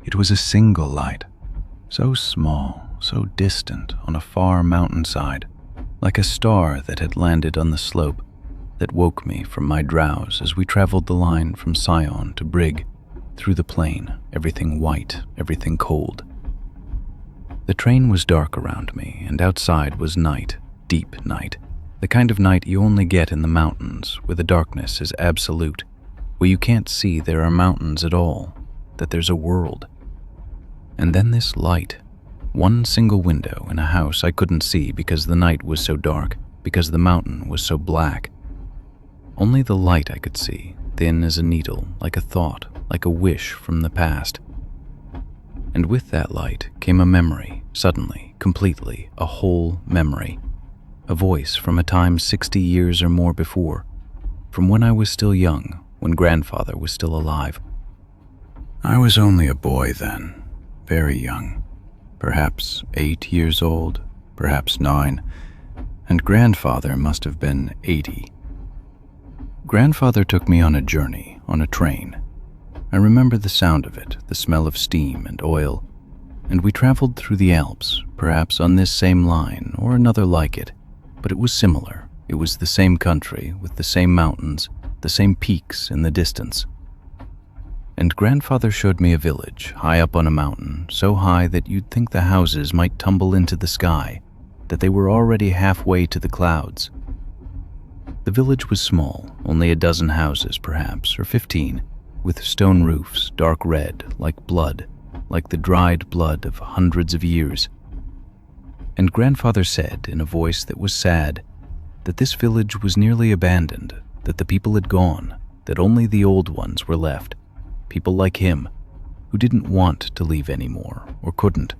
It was a single light, so small, so distant on a far mountainside, like a star that had landed on the slope, that woke me from my drowse as we traveled the line from Sion to Brig, through the plain, everything white, everything cold. The train was dark around me, and outside was night, deep night, the kind of night you only get in the mountains, where the darkness is absolute, where you can't see there are mountains at all, that there's a world. And then this light, one single window in a house I couldn't see because the night was so dark, because the mountain was so black. Only the light I could see, thin as a needle, like a thought, like a wish from the past. And with that light came a memory, suddenly, completely, a whole memory. A voice from a time 60 years or more before, from when I was still young, when grandfather was still alive. I was only a boy then, very young, perhaps 8 years old, perhaps 9, and grandfather must have been 80. Grandfather took me on a journey, on a train. I remember the sound of it, the smell of steam and oil, and we traveled through the Alps, perhaps on this same line or another like it, but it was similar. It was the same country, with the same mountains, the same peaks in the distance. And grandfather showed me a village, high up on a mountain, so high that you'd think the houses might tumble into the sky, that they were already halfway to the clouds. The village was small, only a dozen houses perhaps, or 15, with stone roofs, dark red, like blood, like the dried blood of hundreds of years. And grandfather said, in a voice that was sad, that this village was nearly abandoned, that the people had gone, that only the old ones were left, people like him, who didn't want to leave anymore, or couldn't.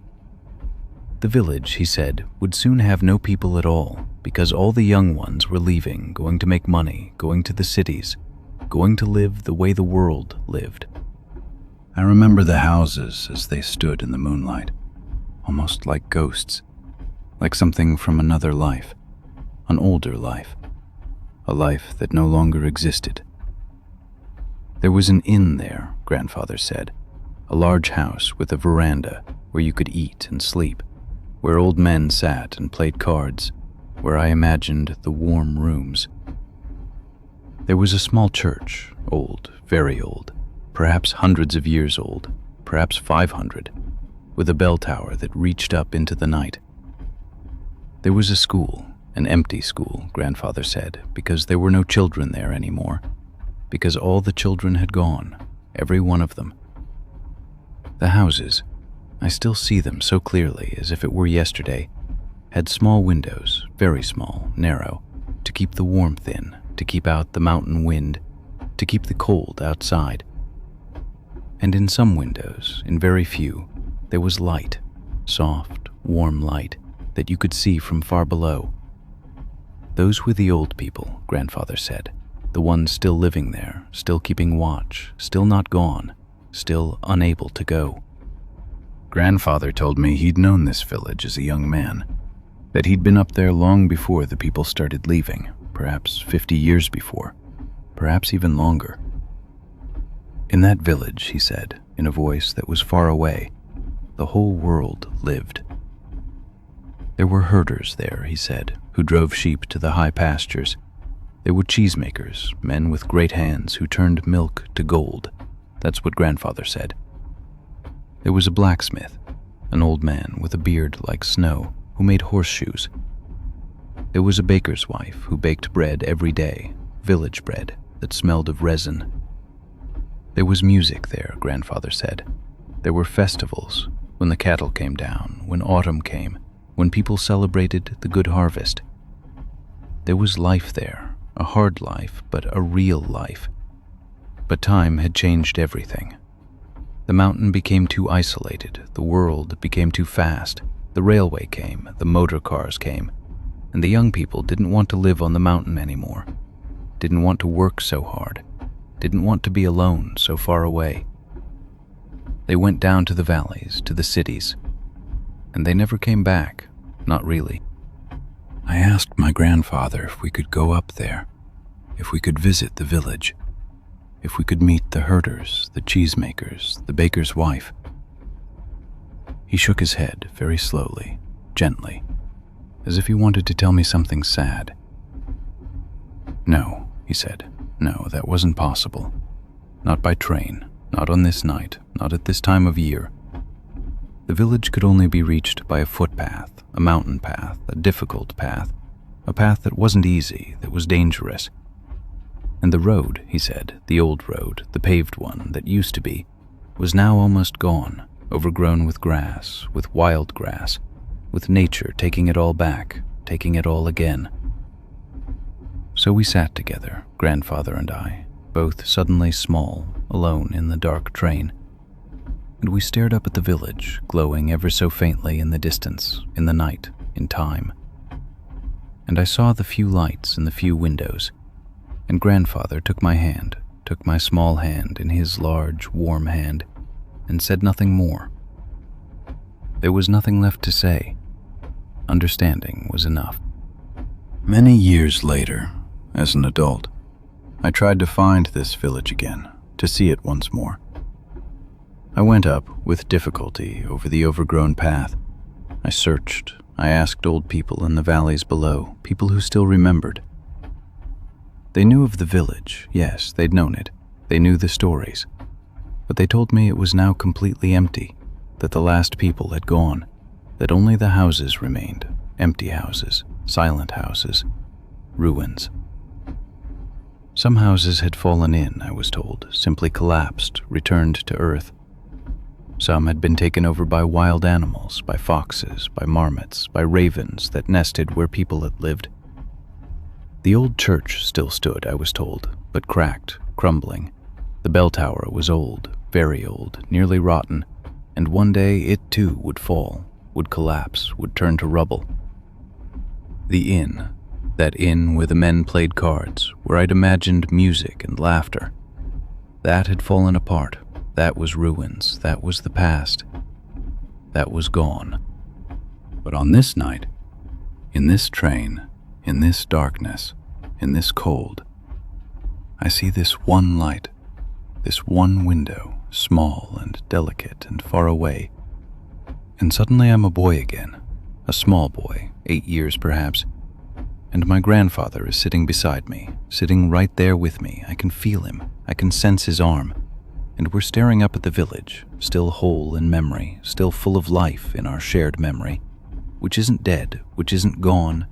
The village, he said, would soon have no people at all, because all the young ones were leaving, going to make money, going to the cities, going to live the way the world lived. I remember the houses as they stood in the moonlight, almost like ghosts, like something from another life, an older life, a life that no longer existed. There was an inn there, grandfather said, a large house with a veranda where you could eat and sleep, where old men sat and played cards, where I imagined the warm rooms. There was a small church, old, very old, perhaps hundreds of years old, perhaps 500, with a bell tower that reached up into the night. There was a school, an empty school, grandfather said, because there were no children there anymore, because all the children had gone, every one of them. The houses, I still see them so clearly as if it were yesterday, had small windows, very small, narrow, to keep the warmth in, to keep out the mountain wind, to keep the cold outside. And in some windows, in very few, there was light, soft, warm light, that you could see from far below. Those were the old people, grandfather said, the ones still living there, still keeping watch, still not gone, still unable to go. Grandfather told me he'd known this village as a young man, that he'd been up there long before the people started leaving, perhaps 50 years before, perhaps even longer. In that village, he said, in a voice that was far away, the whole world lived. There were herders there, he said, who drove sheep to the high pastures. There were cheesemakers, men with great hands who turned milk to gold. That's what grandfather said. There was a blacksmith, an old man with a beard like snow, who made horseshoes. There was a baker's wife who baked bread every day, village bread that smelled of resin. There was music there, grandfather said. There were festivals, when the cattle came down, when autumn came, when people celebrated the good harvest. There was life there, a hard life, but a real life. But time had changed everything. The mountain became too isolated, the world became too fast, the railway came, the motor cars came, and the young people didn't want to live on the mountain anymore, didn't want to work so hard, didn't want to be alone so far away. They went down to the valleys, to the cities, and they never came back, not really. I asked my grandfather if we could go up there, if we could visit the village, if we could meet the herders, the cheesemakers, the baker's wife. He shook his head very slowly, gently, as if he wanted to tell me something sad. "No," he said. "No, that wasn't possible. Not by train, not on this night, not at this time of year. The village could only be reached by a footpath, a mountain path, a difficult path, a path that wasn't easy, that was dangerous. And the road," he said, "the old road, the paved one that used to be, was now almost gone, overgrown with grass, with wild grass, with nature taking it all back, taking it all again." So we sat together, grandfather and I, both suddenly small, alone in the dark train, and we stared up at the village, glowing ever so faintly in the distance, in the night, in time. And I saw the few lights in the few windows, and grandfather took my hand, took my small hand in his large, warm hand, and said nothing more. There was nothing left to say. Understanding was enough. Many years later, as an adult, I tried to find this village again, to see it once more. I went up, with difficulty, over the overgrown path. I searched. I asked old people in the valleys below, people who still remembered. They knew of the village, yes, they'd known it. They knew the stories. But they told me it was now completely empty, that the last people had gone, that only the houses remained, empty houses, silent houses, ruins. Some houses had fallen in, I was told, simply collapsed, returned to earth. Some had been taken over by wild animals, by foxes, by marmots, by ravens that nested where people had lived. The old church still stood, I was told, but cracked, crumbling. The bell tower was old, very old, nearly rotten, and one day it too would fall, would collapse, would turn to rubble. The inn, that inn where the men played cards, where I'd imagined music and laughter, that had fallen apart. That was ruins, that was the past, that was gone. But on this night, in this train, in this darkness, in this cold, I see this one light, this one window, small and delicate and far away, and suddenly I'm a boy again, a small boy, 8 years perhaps, and my grandfather is sitting beside me, sitting right there with me. I can feel him, I can sense his arm, and we're staring up at the village, still whole in memory, still full of life in our shared memory, which isn't dead, which isn't gone,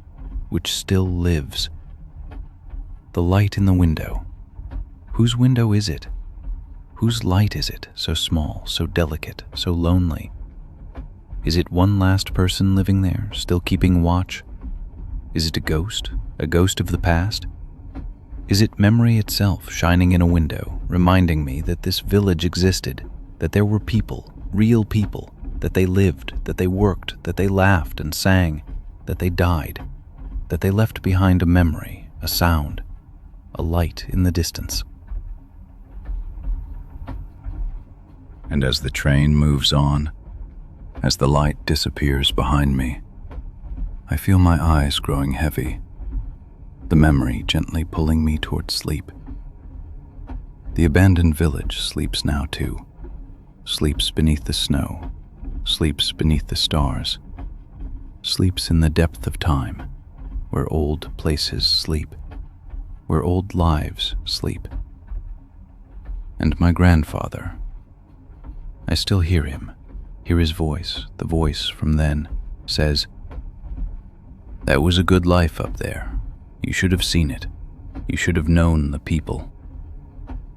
which still lives. The light in the window. Whose window is it? Whose light is it, so small, so delicate, so lonely? Is it one last person living there, still keeping watch? Is it a ghost of the past? Is it memory itself shining in a window, reminding me that this village existed, that there were people, real people, that they lived, that they worked, that they laughed and sang, that they died, that they left behind a memory, a sound, a light in the distance? And as the train moves on, as the light disappears behind me, I feel my eyes growing heavy, the memory gently pulling me towards sleep. The abandoned village sleeps now too, sleeps beneath the snow, sleeps beneath the stars, sleeps in the depth of time, where old places sleep, where old lives sleep. And my grandfather, I still hear him, hear his voice, the voice from then, says, "That was a good life up there. You should have seen it. You should have known the people."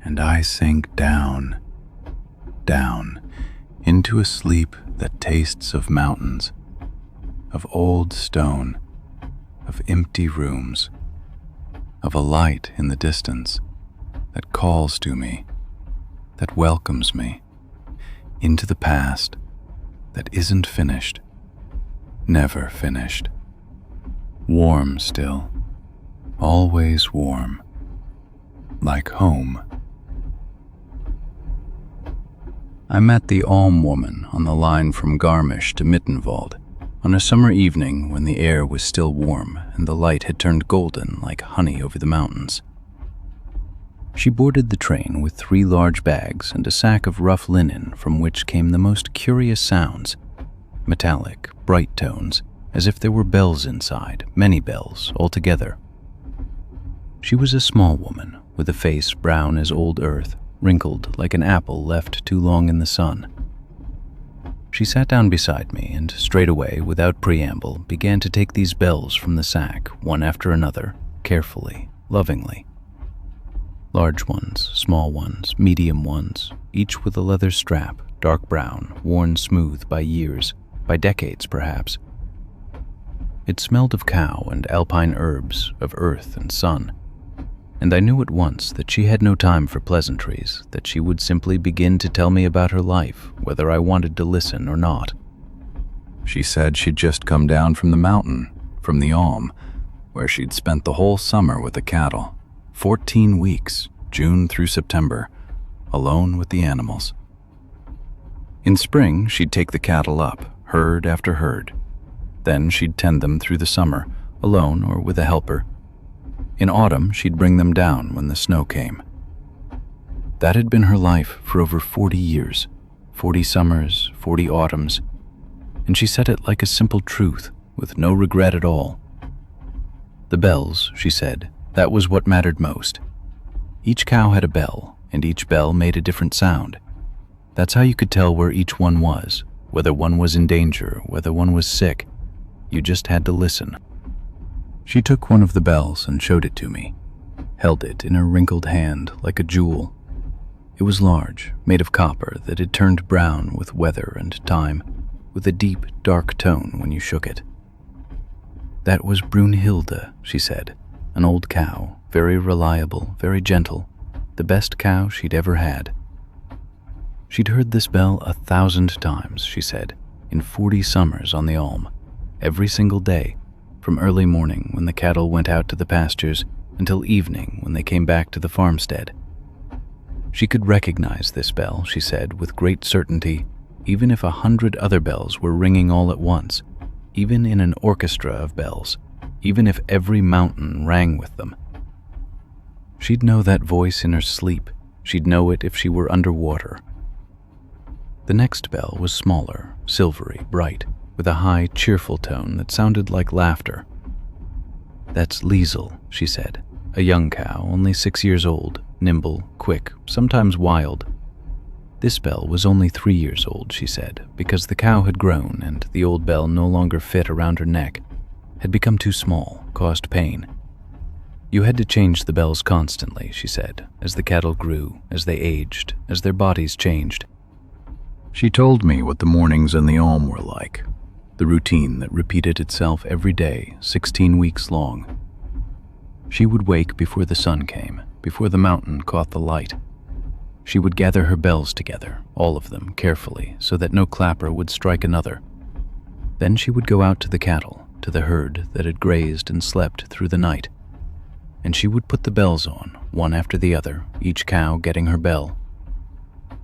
And I sink down, down, into a sleep that tastes of mountains, of old stone, of empty rooms, of a light in the distance that calls to me, that welcomes me, into the past that isn't finished, never finished, warm still, always warm, like home. I met the Alm Woman on the line from Garmisch to Mittenwald on a summer evening when the air was still warm and the light had turned golden like honey over the mountains. She boarded the train with 3 large bags and a sack of rough linen from which came the most curious sounds, metallic, bright tones, as if there were bells inside, many bells, all together. She was a small woman, with a face brown as old earth, wrinkled like an apple left too long in the sun. She sat down beside me and straightaway, without preamble, began to take these bells from the sack, one after another, carefully, lovingly. Large ones, small ones, medium ones, each with a leather strap, dark brown, worn smooth by years, by decades perhaps. It smelled of cow and alpine herbs, of earth and sun, and I knew at once that she had no time for pleasantries, that she would simply begin to tell me about her life, whether I wanted to listen or not. She said she'd just come down from the mountain, from the Alm, where she'd spent the whole summer with the cattle, 14 weeks, June through September, alone with the animals. In spring, she'd take the cattle up, herd after herd. Then she'd tend them through the summer, alone or with a helper. In autumn, she'd bring them down when the snow came. That had been her life for over 40 years, 40 summers, 40 autumns, and she said it like a simple truth, with no regret at all. The bells, she said, that was what mattered most. Each cow had a bell, and each bell made a different sound. That's how you could tell where each one was, whether one was in danger, whether one was sick. You just had to listen. She took one of the bells and showed it to me, held it in her wrinkled hand like a jewel. It was large, made of copper that had turned brown with weather and time, with a deep, dark tone when you shook it. That was Brunhilde, she said, an old cow, very reliable, very gentle, the best cow she'd ever had. She'd heard this bell 1,000 times, she said, in 40 summers on the Alm, every single day, from early morning when the cattle went out to the pastures until evening when they came back to the farmstead. She could recognize this bell, she said, with great certainty, even if 100 other bells were ringing all at once, even in an orchestra of bells, even if every mountain rang with them. She'd know that voice in her sleep. She'd know it if she were underwater. The next bell was smaller, silvery, bright, with a high, cheerful tone that sounded like laughter. That's Liesel, she said, a young cow, only 6 years old, nimble, quick, sometimes wild. This bell was only 3 years old, she said, because the cow had grown and the old bell no longer fit around her neck, had become too small, caused pain. You had to change the bells constantly, she said, as the cattle grew, as they aged, as their bodies changed. She told me what the mornings in the Alm were like, the routine that repeated itself every day, 16 weeks long. She would wake before the sun came, before the mountain caught the light. She would gather her bells together, all of them, carefully, so that no clapper would strike another. Then she would go out to the cattle, to the herd that had grazed and slept through the night, and she would put the bells on, one after the other, each cow getting her bell.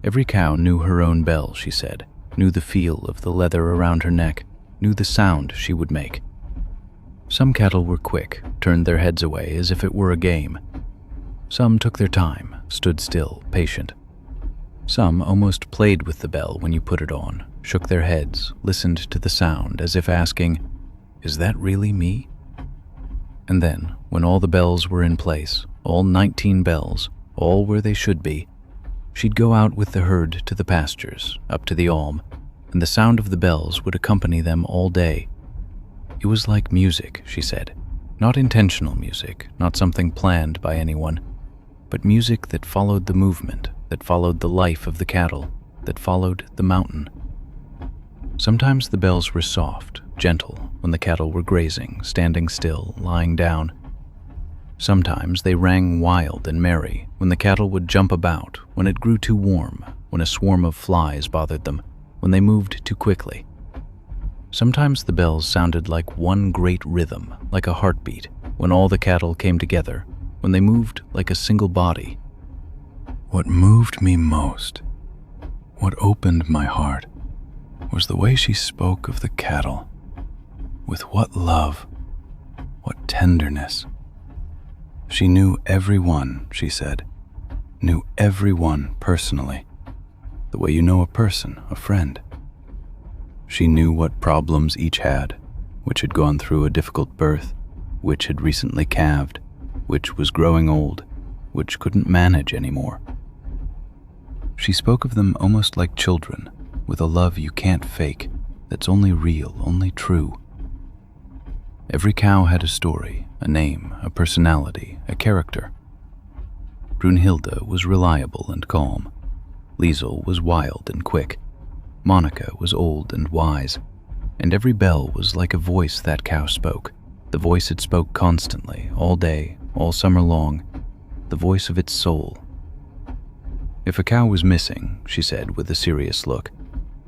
Every cow knew her own bell, she said, knew the feel of the leather around her neck, knew the sound she would make. Some cattle were quick, turned their heads away as if it were a game. Some took their time, stood still, patient. Some almost played with the bell when you put it on, shook their heads, listened to the sound as if asking, "Is that really me?" And then, when all the bells were in place, all 19 bells, all where they should be, she'd go out with the herd to the pastures, up to the Alm, and the sound of the bells would accompany them all day. It was like music, she said, not intentional music, not something planned by anyone, but music that followed the movement, that followed the life of the cattle, that followed the mountain. Sometimes the bells were soft, gentle, when the cattle were grazing, standing still, lying down. Sometimes they rang wild and merry when the cattle would jump about, when it grew too warm, when a swarm of flies bothered them, when they moved too quickly. Sometimes the bells sounded like one great rhythm, like a heartbeat, when all the cattle came together, when they moved like a single body. What moved me most, what opened my heart, was the way she spoke of the cattle. With what love, what tenderness. She knew every one, she said, knew every one personally, the way you know a person, a friend. She knew what problems each had, which had gone through a difficult birth, which had recently calved, which was growing old, which couldn't manage anymore. She spoke of them almost like children, with a love you can't fake, that's only real, only true. Every cow had a story, a name, a personality, a character. Brunhilde was reliable and calm. Liesel was wild and quick. Monica was old and wise. And every bell was like a voice that cow spoke, the voice it spoke constantly, all day, all summer long, the voice of its soul. If a cow was missing, she said with a serious look,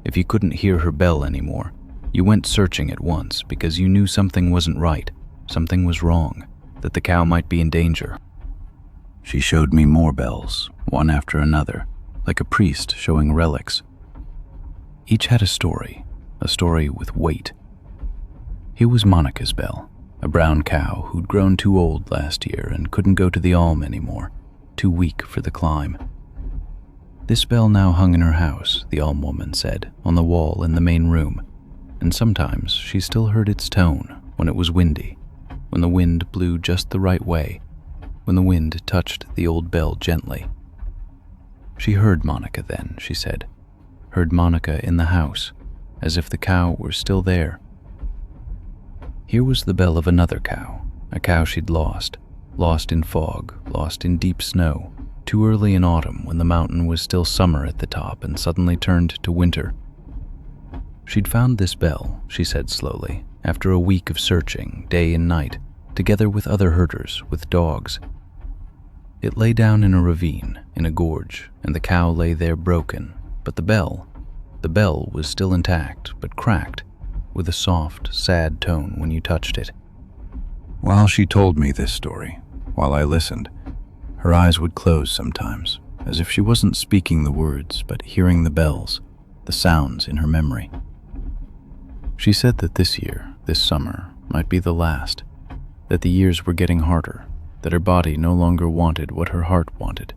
if you couldn't hear her bell anymore, you went searching at once because you knew something wasn't right, something was wrong, that the cow might be in danger. She showed me more bells, one after another, like a priest showing relics. Each had a story with weight. Here was Monica's bell, a brown cow who'd grown too old last year and couldn't go to the Alm anymore, too weak for the climb. This bell now hung in her house, the Alm Woman said, on the wall in the main room, and sometimes she still heard its tone when it was windy, when the wind blew just the right way, when the wind touched the old bell gently. She heard Monica then, she said, heard Monica in the house, as if the cow were still there. Here was the bell of another cow, a cow she'd lost in fog, lost in deep snow, too early in autumn when the mountain was still summer at the top and suddenly turned to winter. She'd found this bell, she said slowly, after a week of searching, day and night, together with other herders, with dogs. It lay down in a ravine, in a gorge, and the cow lay there broken, but the bell was still intact, but cracked, with a soft, sad tone when you touched it. While she told me this story, while I listened, her eyes would close sometimes, as if she wasn't speaking the words, but hearing the bells, the sounds in her memory. She said that this year, this summer, might be the last, that the years were getting harder, that her body no longer wanted what her heart wanted.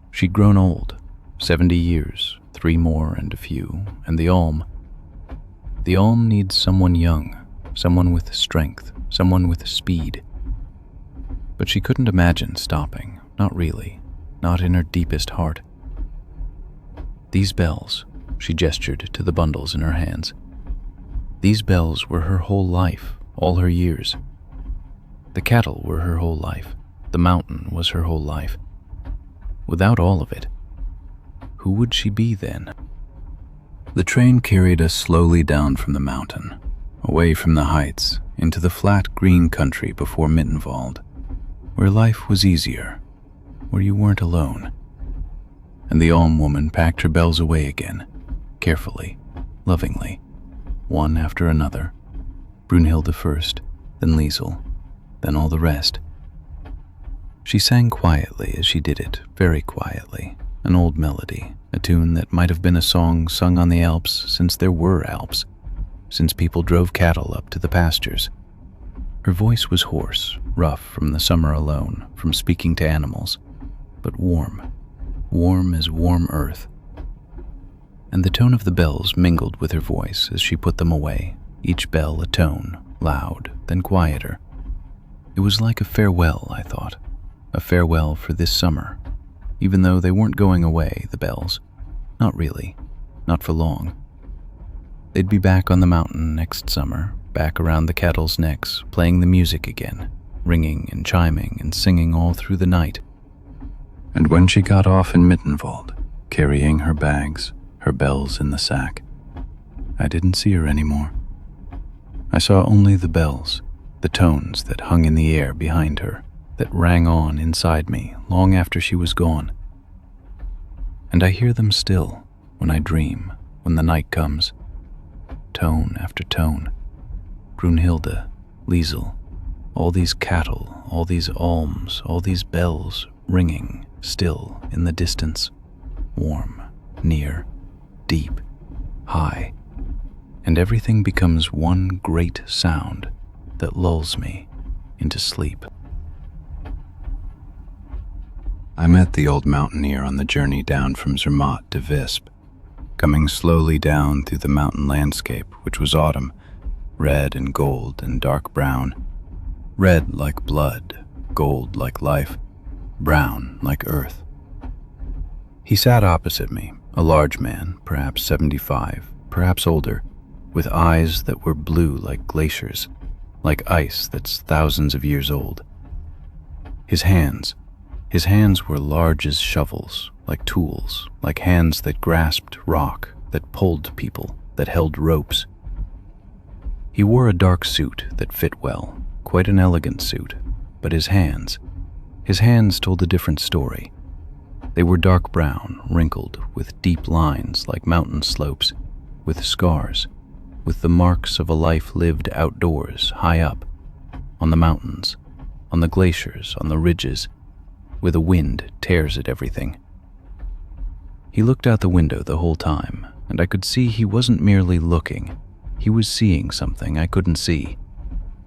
She'd grown old, 70 years, 3 more and a few, and the Alm needs someone young, someone with strength, someone with speed. But she couldn't imagine stopping, not really, not in her deepest heart. These bells, she gestured to the bundles in her hands, these bells were her whole life, all her years. The cattle were her whole life, the mountain was her whole life. Without all of it, who would she be then? The train carried us slowly down from the mountain, away from the heights, into the flat green country before Mittenwald, where life was easier, where you weren't alone. And the Alm Woman packed her bells away again, carefully, lovingly, one after another, Brunhilde first, then Liesel, then all the rest. She sang quietly as she did it, very quietly, an old melody, a tune that might have been a song sung on the Alps since there were Alps, since people drove cattle up to the pastures. Her voice was hoarse, rough from the summer alone, from speaking to animals, but warm, warm as warm earth. And the tone of the bells mingled with her voice as she put them away, each bell a tone, loud, then quieter. It was like a farewell, I thought, a farewell for this summer, even though they weren't going away, the bells. Not really, not for long. They'd be back on the mountain next summer, back around the cattle's necks, playing the music again, ringing and chiming and singing all through the night. And when she got off in Mittenwald, carrying her bags, her bells in the sack, I didn't see her anymore. I saw only the bells, the tones that hung in the air behind her, that rang on inside me long after she was gone. And I hear them still when I dream, when the night comes, tone after tone. Brunhilde, Liesel, all these cattle, all these alms, all these bells ringing still in the distance, warm, near, deep, high, and everything becomes one great sound that lulls me into sleep. I met the Old Mountaineer on the journey down from Zermatt to Visp. coming slowly down through the mountain landscape, which was autumn, red and gold and dark brown. Red like blood, gold like life, brown like earth. He sat opposite me, a large man, perhaps 75, perhaps older, with eyes that were blue like glaciers, like ice that's thousands of years old. His hands were large as shovels, like tools, like hands that grasped rock, that pulled people, that held ropes. He wore a dark suit that fit well, quite an elegant suit, but his hands told a different story. They were dark brown, wrinkled, with deep lines like mountain slopes, with scars, with the marks of a life lived outdoors, high up, on the mountains, on the glaciers, on the ridges, where the wind tears at everything. He looked out the window the whole time, and I could see he wasn't merely looking. He was seeing something I couldn't see.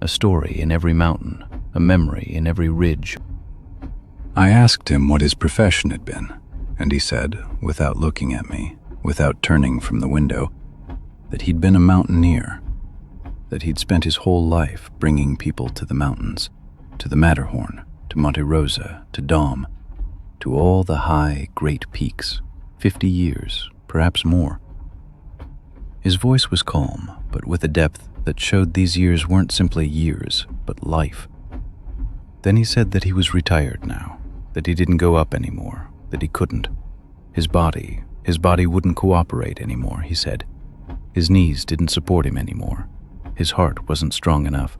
A story in every mountain, a memory in every ridge. I asked him what his profession had been, and he said, without looking at me, without turning from the window, that he'd been a mountaineer, that he'd spent his whole life bringing people to the mountains, to the Matterhorn, to Monte Rosa, to Dom, to all the high, great peaks, 50 years, perhaps more. His voice was calm, but with a depth that showed these years weren't simply years, but life. Then he said that he was retired now, that he didn't go up anymore, that he couldn't. His body wouldn't cooperate anymore, he said. His knees didn't support him anymore. His heart wasn't strong enough,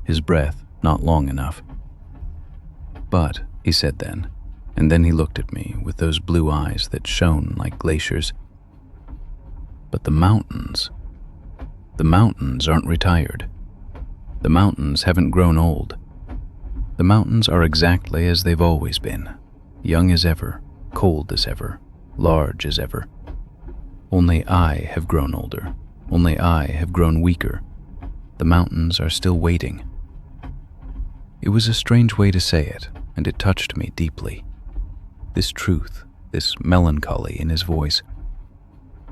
his breath not long enough. But, he said then, and then he looked at me with those blue eyes that shone like glaciers. But the mountains aren't retired. The mountains haven't grown old. The mountains are exactly as they've always been, young as ever, cold as ever, large as ever. Only I have grown older. Only I have grown weaker. The mountains are still waiting. It was a strange way to say it, and it touched me deeply. This truth, this melancholy in his voice.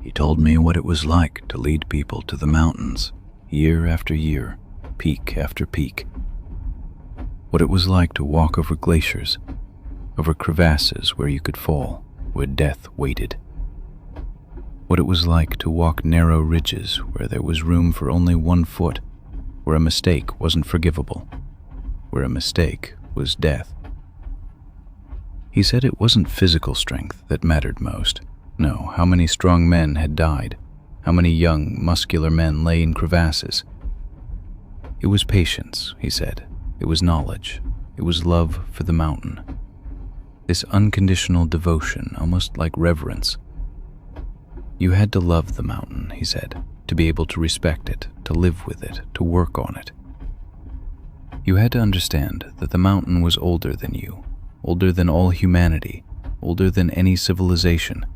He told me what it was like to lead people to the mountains, year after year, peak after peak. What it was like to walk over glaciers, over crevasses where you could fall, where death waited. What it was like to walk narrow ridges where there was room for only 1 foot, where a mistake wasn't forgivable, where a mistake was death. He said it wasn't physical strength that mattered most. No, how many strong men had died, how many young, muscular men lay in crevasses. It was patience, he said. It was knowledge. It was love for the mountain. This unconditional devotion, almost like reverence. You had to love the mountain, he said, to be able to respect it, to live with it, to work on it. You had to understand that the mountain was older than you, older than all humanity, older than any civilization.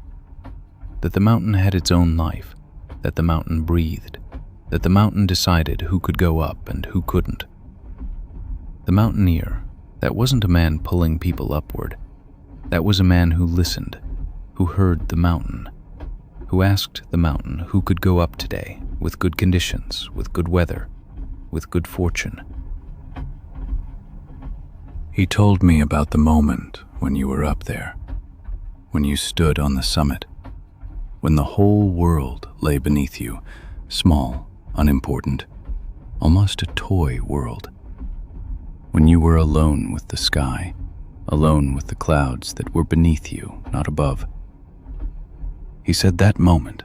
That the mountain had its own life, that the mountain breathed, that the mountain decided who could go up and who couldn't. The mountaineer, that wasn't a man pulling people upward. That was a man who listened, who heard the mountain, who asked the mountain who could go up today, with good conditions, with good weather, with good fortune. He told me about the moment when you were up there, when you stood on the summit, when the whole world lay beneath you, small, unimportant, almost a toy world. When you were alone with the sky, alone with the clouds that were beneath you, not above. He said that moment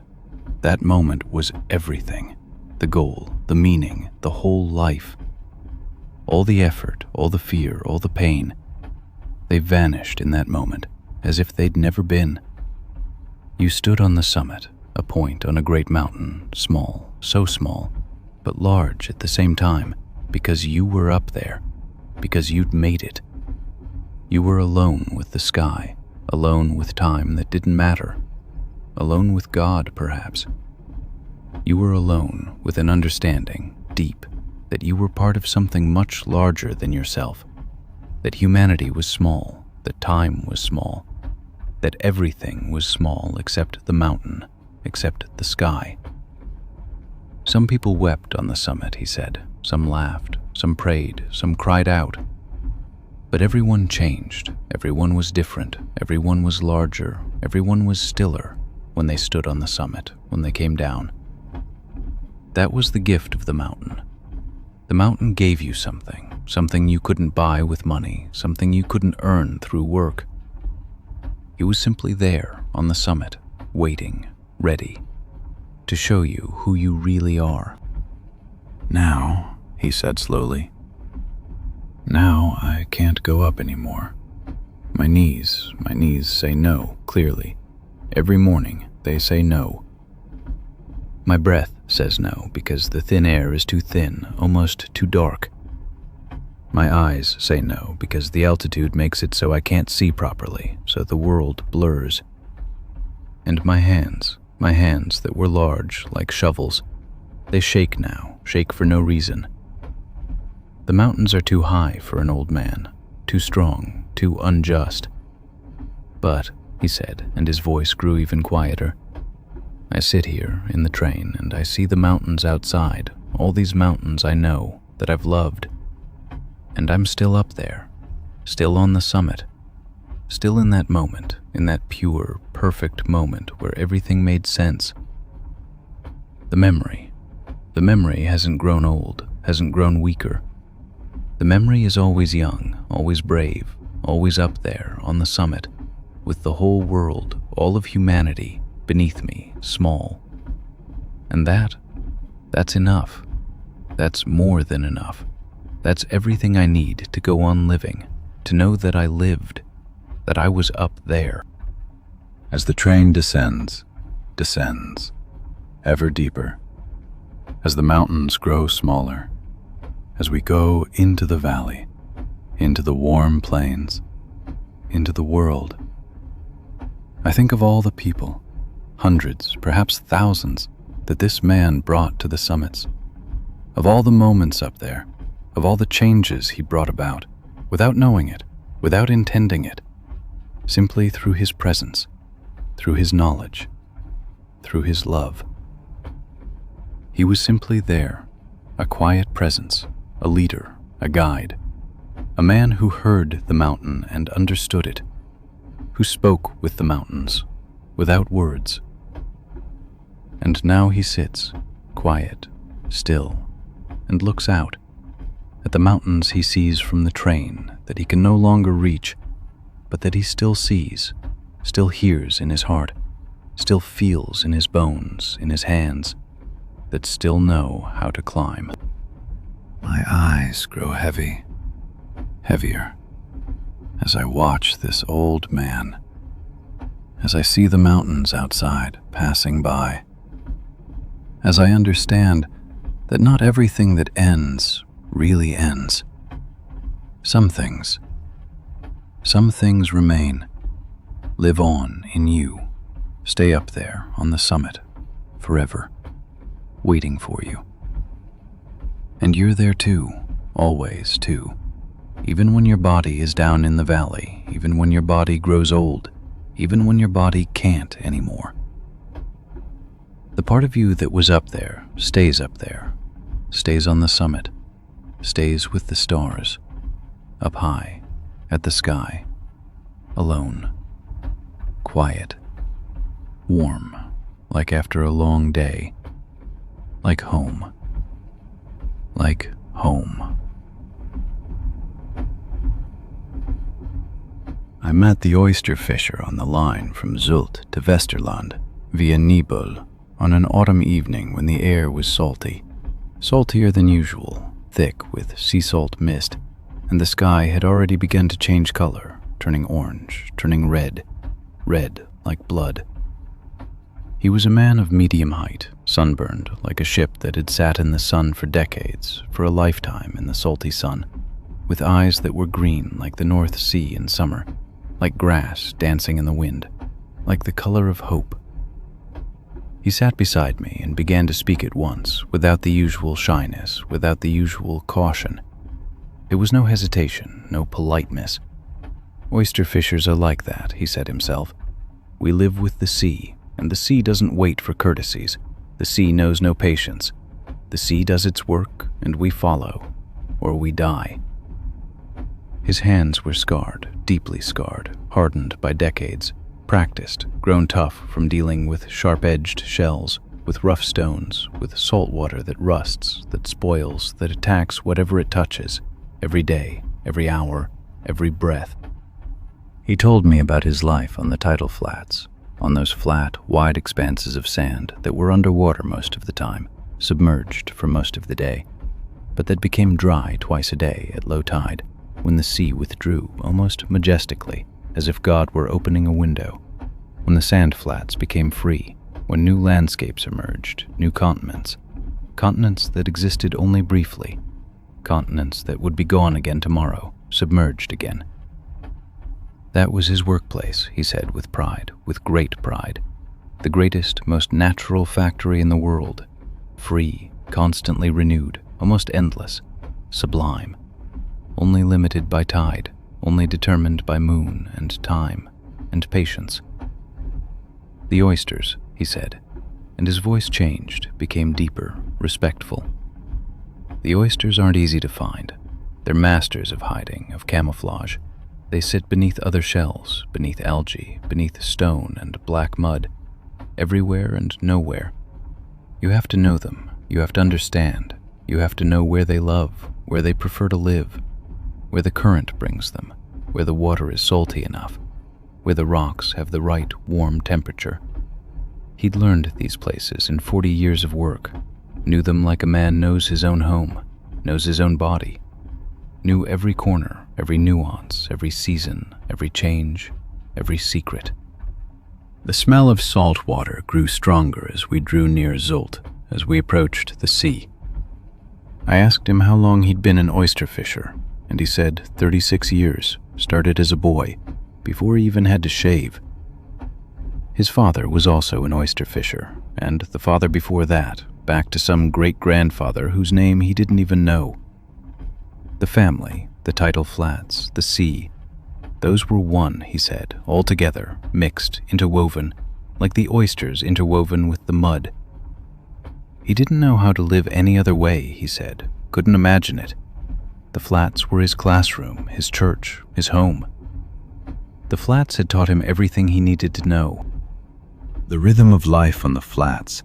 was everything, the goal, the meaning, the whole life. All the effort, all the fear, all the pain, they vanished in that moment, as if they'd never been. You stood on the summit, a point on a great mountain, small, so small, but large at the same time, because you were up there, because you'd made it. You were alone with the sky, alone with time that didn't matter, alone with God, perhaps. You were alone with an understanding, deep, that you were part of something much larger than yourself, that humanity was small, that time was small, that everything was small except the mountain, except the sky. Some people wept on the summit, he said. Some laughed, some prayed, some cried out. But everyone changed. Everyone was different. Everyone was larger. Everyone was stiller when they stood on the summit, when they came down. That was the gift of the mountain. The mountain gave you something, something you couldn't buy with money, something you couldn't earn through work. It was simply there on the summit, waiting, ready, to show you who you really are. Now, he said slowly, now I can't go up anymore. My knees say no, clearly. Every morning they say no. My breath says no because the thin air is too thin, almost too dark. My eyes say no because the altitude makes it so I can't see properly, so the world blurs. And my hands that were large like shovels, they shake now, shake for no reason. The mountains are too high for an old man, too strong, too unjust. But, he said, and his voice grew even quieter, I sit here in the train and I see the mountains outside, all these mountains I know, that I've loved. And I'm still up there, still on the summit, still in that moment, in that pure, perfect moment where everything made sense. The memory hasn't grown old, hasn't grown weaker. The memory is always young, always brave, always up there on the summit, with the whole world, all of humanity, beneath me, small. And that's enough. That's more than enough. That's everything I need to go on living, to know that I lived, that I was up there. As the train descends, ever deeper, as the mountains grow smaller, as we go into the valley, into the warm plains, into the world, I think of all the people, hundreds, perhaps thousands, that this man brought to the summits, of all the moments up there, of all the changes he brought about, without knowing it, without intending it, simply through his presence, through his knowledge, through his love. He was simply there, a quiet presence, a leader, a guide, a man who heard the mountain and understood it, who spoke with the mountains, without words. And now he sits, quiet, still, and looks out at the mountains he sees from the train that he can no longer reach, but that he still sees, still hears in his heart, still feels in his bones, in his hands, that still know how to climb. My eyes grow heavy, heavier, as I watch this old man, as I see the mountains outside passing by, as I understand that not everything that ends really ends. Some things remain, live on in you, stay up there on the summit forever, waiting for you. And you're there too, always too, even when your body is down in the valley, even when your body grows old, even when your body can't anymore. The part of you that was up there, stays on the summit, stays with the stars, up high, at the sky, alone, quiet, warm, like after a long day, like home. Like home. I met the Oyster Fisher on the line from Zult to Westerland via Nibel on an autumn evening when the air was salty, saltier than usual, thick with sea salt mist, and the sky had already begun to change color, turning orange, turning red, red like blood. He was a man of medium height, sunburned like a ship that had sat in the sun for decades, for a lifetime in the salty sun, with eyes that were green like the North Sea in summer, like grass dancing in the wind, like the color of hope. He sat beside me and began to speak at once, without the usual shyness, without the usual caution. It was no hesitation, no politeness. Oyster fishers are like that, he said himself. We live with the sea, and the sea doesn't wait for courtesies. The sea knows no patience. The sea does its work, and we follow, or we die. His hands were scarred, deeply scarred, hardened by decades, practiced, grown tough from dealing with sharp-edged shells, with rough stones, with salt water that rusts, that spoils, that attacks whatever it touches, every day, every hour, every breath. He told me about his life on the tidal flats, on those flat, wide expanses of sand that were underwater most of the time, submerged for most of the day, but that became dry twice a day at low tide, when the sea withdrew almost majestically, as if God were opening a window, when the sand flats became free, when new landscapes emerged, new continents, continents that existed only briefly, continents that would be gone again tomorrow, submerged again. That was his workplace, he said with pride, with great pride. The greatest, most natural factory in the world. Free, constantly renewed, almost endless, sublime. Only limited by tide, only determined by moon and time and patience. The oysters, he said, and his voice changed, became deeper, respectful. The oysters aren't easy to find. They're masters of hiding, of camouflage. They sit beneath other shells, beneath algae, beneath stone and black mud, everywhere and nowhere. You have to know them, you have to understand, you have to know where they love, where they prefer to live, where the current brings them, where the water is salty enough, where the rocks have the right warm temperature. He'd learned these places in 40 years of work, knew them like a man knows his own home, knows his own body, knew every corner, every nuance, every season, every change, every secret. The smell of salt water grew stronger as we drew near Zult, as we approached the sea. I asked him how long he'd been an oyster fisher, and he said 36 years, started as a boy, before he even had to shave. His father was also an oyster fisher, and the father before that, back to some great-grandfather whose name he didn't even know. The family, the tidal flats, the sea, those were one, he said, all together, mixed, interwoven, like the oysters interwoven with the mud. He didn't know how to live any other way, he said, couldn't imagine it. The flats were his classroom, his church, his home. The flats had taught him everything he needed to know. The rhythm of life on the flats,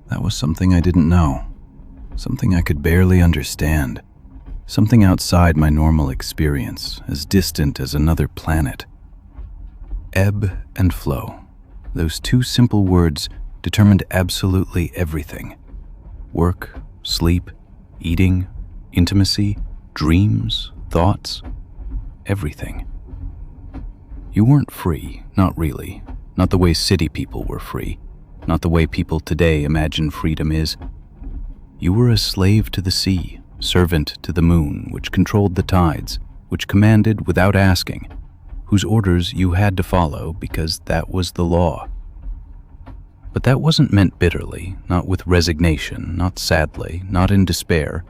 that was something I didn't know, something I could barely understand. Something outside my normal experience, as distant as another planet. Ebb and flow. Those two simple words determined absolutely everything. Work, sleep, eating, intimacy, dreams, thoughts, everything. You weren't free, not really. Not the way city people were free. Not the way people today imagine freedom is. You were a slave to the sea. Servant to the moon, which controlled the tides, which commanded without asking, whose orders you had to follow because that was the law. But that wasn't meant bitterly, not with resignation, not sadly, not in despair.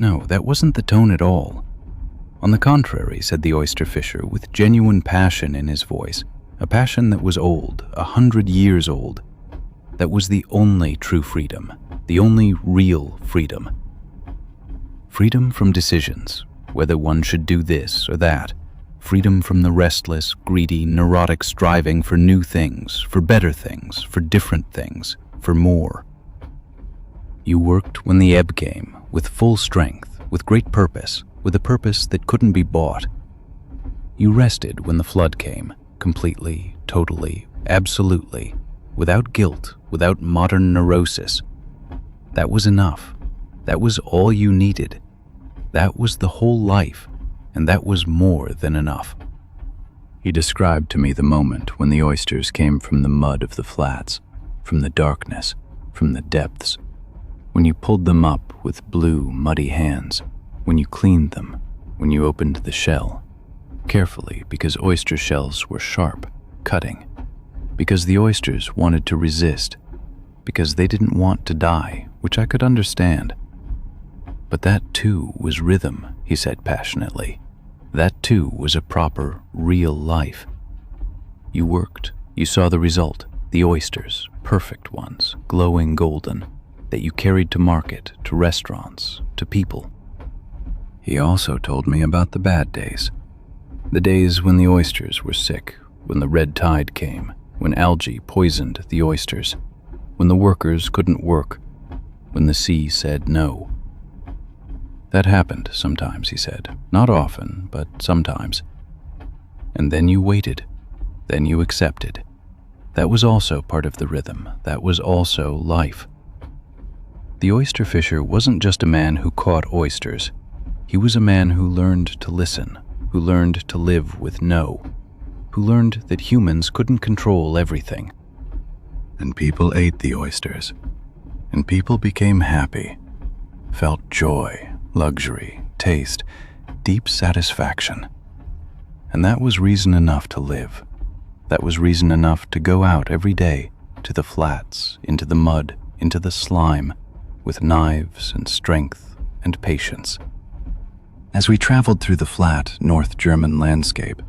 No, that wasn't the tone at all. On the contrary, said the oyster fisher, with genuine passion in his voice, a passion that was old, 100 years old. That was the only true freedom, the only real freedom. Freedom from decisions, whether one should do this or that. Freedom from the restless, greedy, neurotic striving for new things, for better things, for different things, for more. You worked when the ebb came, with full strength, with great purpose, with a purpose that couldn't be bought. You rested when the flood came, completely, totally, absolutely, without guilt, without modern neurosis. That was enough. That was all you needed. That was the whole life, and that was more than enough. He described to me the moment when the oysters came from the mud of the flats, from the darkness, from the depths, when you pulled them up with blue, muddy hands, when you cleaned them, when you opened the shell, carefully because oyster shells were sharp, cutting, because the oysters wanted to resist, because they didn't want to die, which I could understand. But that too was rhythm, he said passionately. That too was a proper, real life. You worked, you saw the result, The oysters, perfect ones, glowing golden, that you carried to market, to restaurants, to people. He also told me about the bad days. The days when the oysters were sick, when the red tide came, when algae poisoned the oysters, when the workers couldn't work, when the sea said no. That happened sometimes, he said. Not often, but sometimes. And then you waited. Then you accepted. That was also part of the rhythm. That was also life. The oyster fisher wasn't just a man who caught oysters. He was a man who learned to listen, who learned to live with no, who learned that humans couldn't control everything. And people ate the oysters, and people became happy, felt joy, luxury, taste, deep satisfaction. And that was reason enough to live. That was reason enough to go out every day to the flats, into the mud, into the slime, with knives and strength and patience. As we traveled through the flat North German landscape,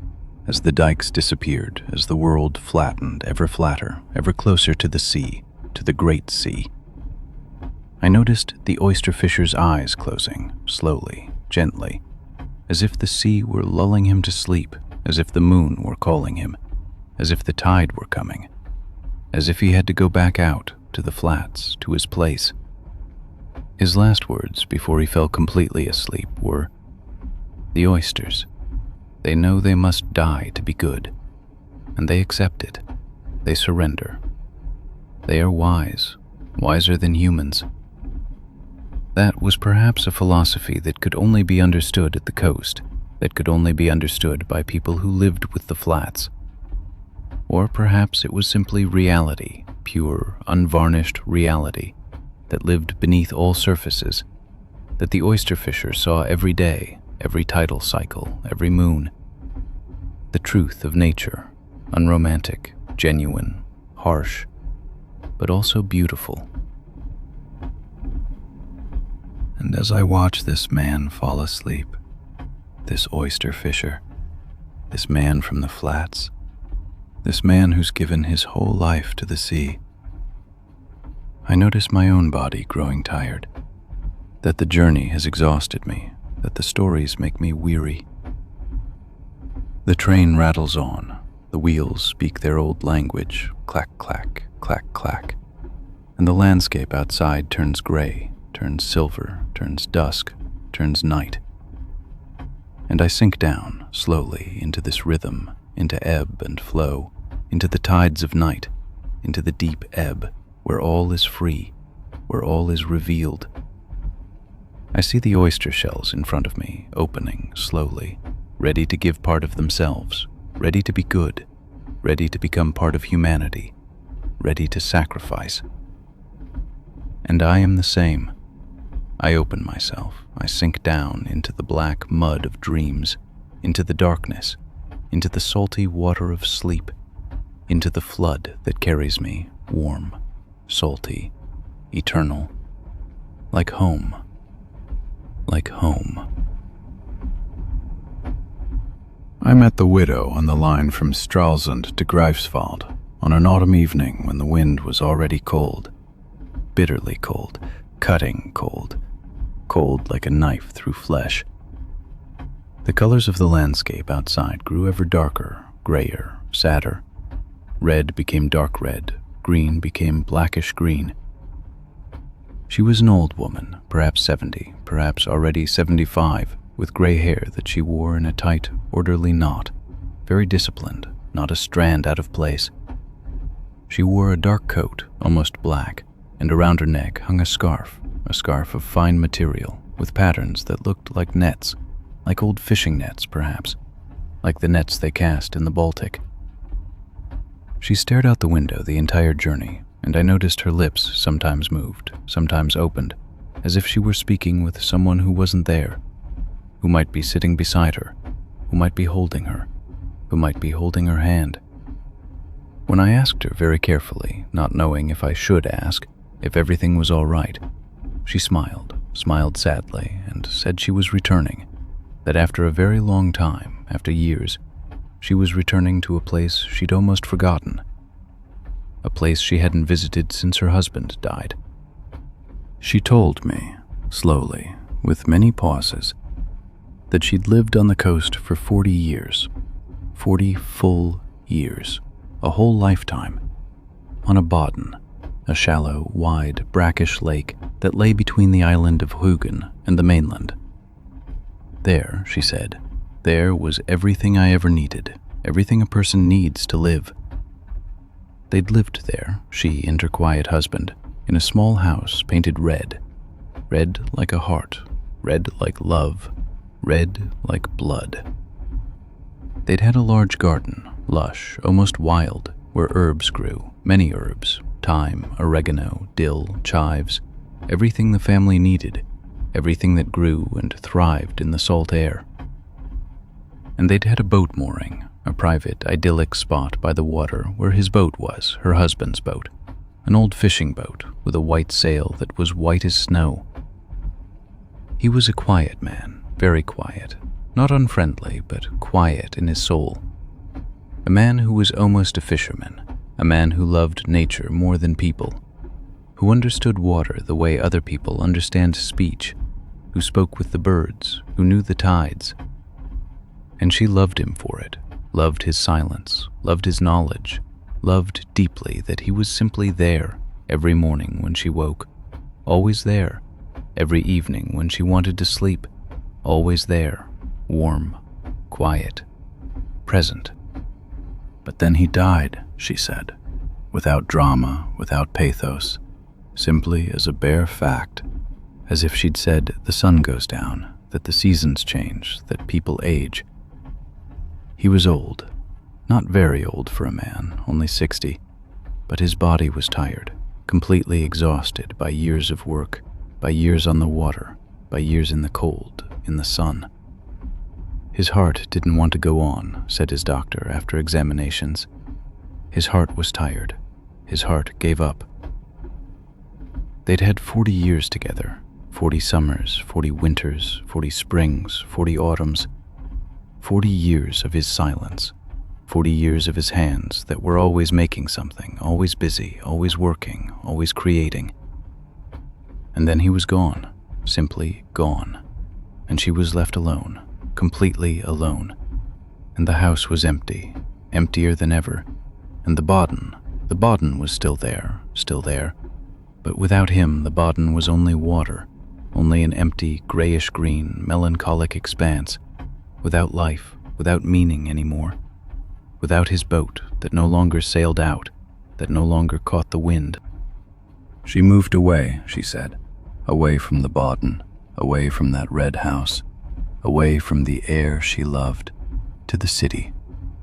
as the dikes disappeared, as the world flattened ever flatter, ever closer to the sea, to the great sea, I noticed the oyster fisher's eyes closing, slowly, gently, as if the sea were lulling him to sleep, as if the moon were calling him, as if the tide were coming, as if he had to go back out to the flats, to his place. His last words before he fell completely asleep were, "The oysters, they know they must die to be good, and they accept it. They surrender. They are wise, wiser than humans." That was perhaps a philosophy that could only be understood at the coast, that could only be understood by people who lived with the flats. Or perhaps it was simply reality, pure, unvarnished reality, that lived beneath all surfaces, that the oyster fisher saw every day, every tidal cycle, every moon. The truth of nature, unromantic, genuine, harsh, but also beautiful. And as I watch this man fall asleep, this oyster fisher, this man from the flats, this man who's given his whole life to the sea, I notice my own body growing tired, that the journey has exhausted me, that the stories make me weary. The train rattles on, the wheels speak their old language, clack, clack, clack, clack, and the landscape outside turns gray, turns silver, turns dusk, turns night. And I sink down, slowly, into this rhythm, into ebb and flow, into the tides of night, into the deep ebb, where all is free, where all is revealed. I see the oyster shells in front of me, opening slowly, ready to give part of themselves, ready to be good, ready to become part of humanity, ready to sacrifice. And I am the same. I open myself, I sink down into the black mud of dreams, into the darkness, into the salty water of sleep, into the flood that carries me, warm, salty, eternal, like home, like home. I met the widow on the line from Stralsund to Greifswald on an autumn evening when the wind was already cold, bitterly cold, cutting cold, cold like a knife through flesh. The colors of the landscape outside grew ever darker, grayer, sadder. Red became dark red, green became blackish green. She was an old woman, perhaps 70, perhaps already 75, with gray hair that she wore in a tight, orderly knot, very disciplined, not a strand out of place. She wore a dark coat, almost black, and around her neck hung a scarf of fine material, with patterns that looked like nets, like old fishing nets, perhaps, like the nets they cast in the Baltic. She stared out the window the entire journey, and I noticed her lips sometimes moved, sometimes opened, as if she were speaking with someone who wasn't there, who might be sitting beside her, who might be holding her, who might be holding her hand. When I asked her very carefully, not knowing if I should ask, if everything was all right, she smiled sadly, and said she was returning, that after a very long time, after years, she was returning to a place she'd almost forgotten. a place she hadn't visited since her husband died. She told me, slowly, with many pauses, that she'd lived on the coast for 40 years, 40 full years, a whole lifetime, on a Bodden, a shallow, wide, brackish lake that lay between the island of Hugin and the mainland. There, she said, there was everything I ever needed, everything a person needs to live. They'd lived there, she and her quiet husband, in a small house painted red, red like a heart, red like love, red like blood. They'd had a large garden, lush, almost wild, where herbs grew, many herbs, thyme, oregano, dill, chives, everything the family needed, everything that grew and thrived in the salt air. And they'd had a boat mooring, a private, idyllic spot by the water where his boat was, her husband's boat, an old fishing boat with a white sail that was white as snow. He was a quiet man, very quiet, not unfriendly, but quiet in his soul. A man who was almost a fisherman, a man who loved nature more than people, who understood water the way other people understand speech, who spoke with the birds, who knew the tides. And she loved him for it, loved his silence, loved his knowledge, loved deeply that he was simply there every morning when she woke, always there, every evening when she wanted to sleep, always there, warm, quiet, present. But then he died, she said, without drama, without pathos, simply as a bare fact, as if she'd said the sun goes down, that the seasons change, that people age. He was old, not very old for a man, only 60, but his body was tired, completely exhausted by years of work, by years on the water, by years in the cold, in the sun. His heart didn't want to go on, said his doctor after examinations. His heart was tired. His heart gave up. They'd had 40 years together, 40 summers, 40 winters, 40 springs, 40 autumns, 40 years of his silence, 40 years of his hands that were always making something, always busy, always working, always creating. And then he was gone, simply gone, and she was left alone, completely alone. And the house was empty, emptier than ever, and the Bodden was still there, but without him the Bodden was only water, only an empty, grayish-green, melancholic expanse, without life, without meaning anymore, without his boat that no longer sailed out, that no longer caught the wind. She moved away, she said, away from the Bodden, away from that red house, away from the air she loved, to the city,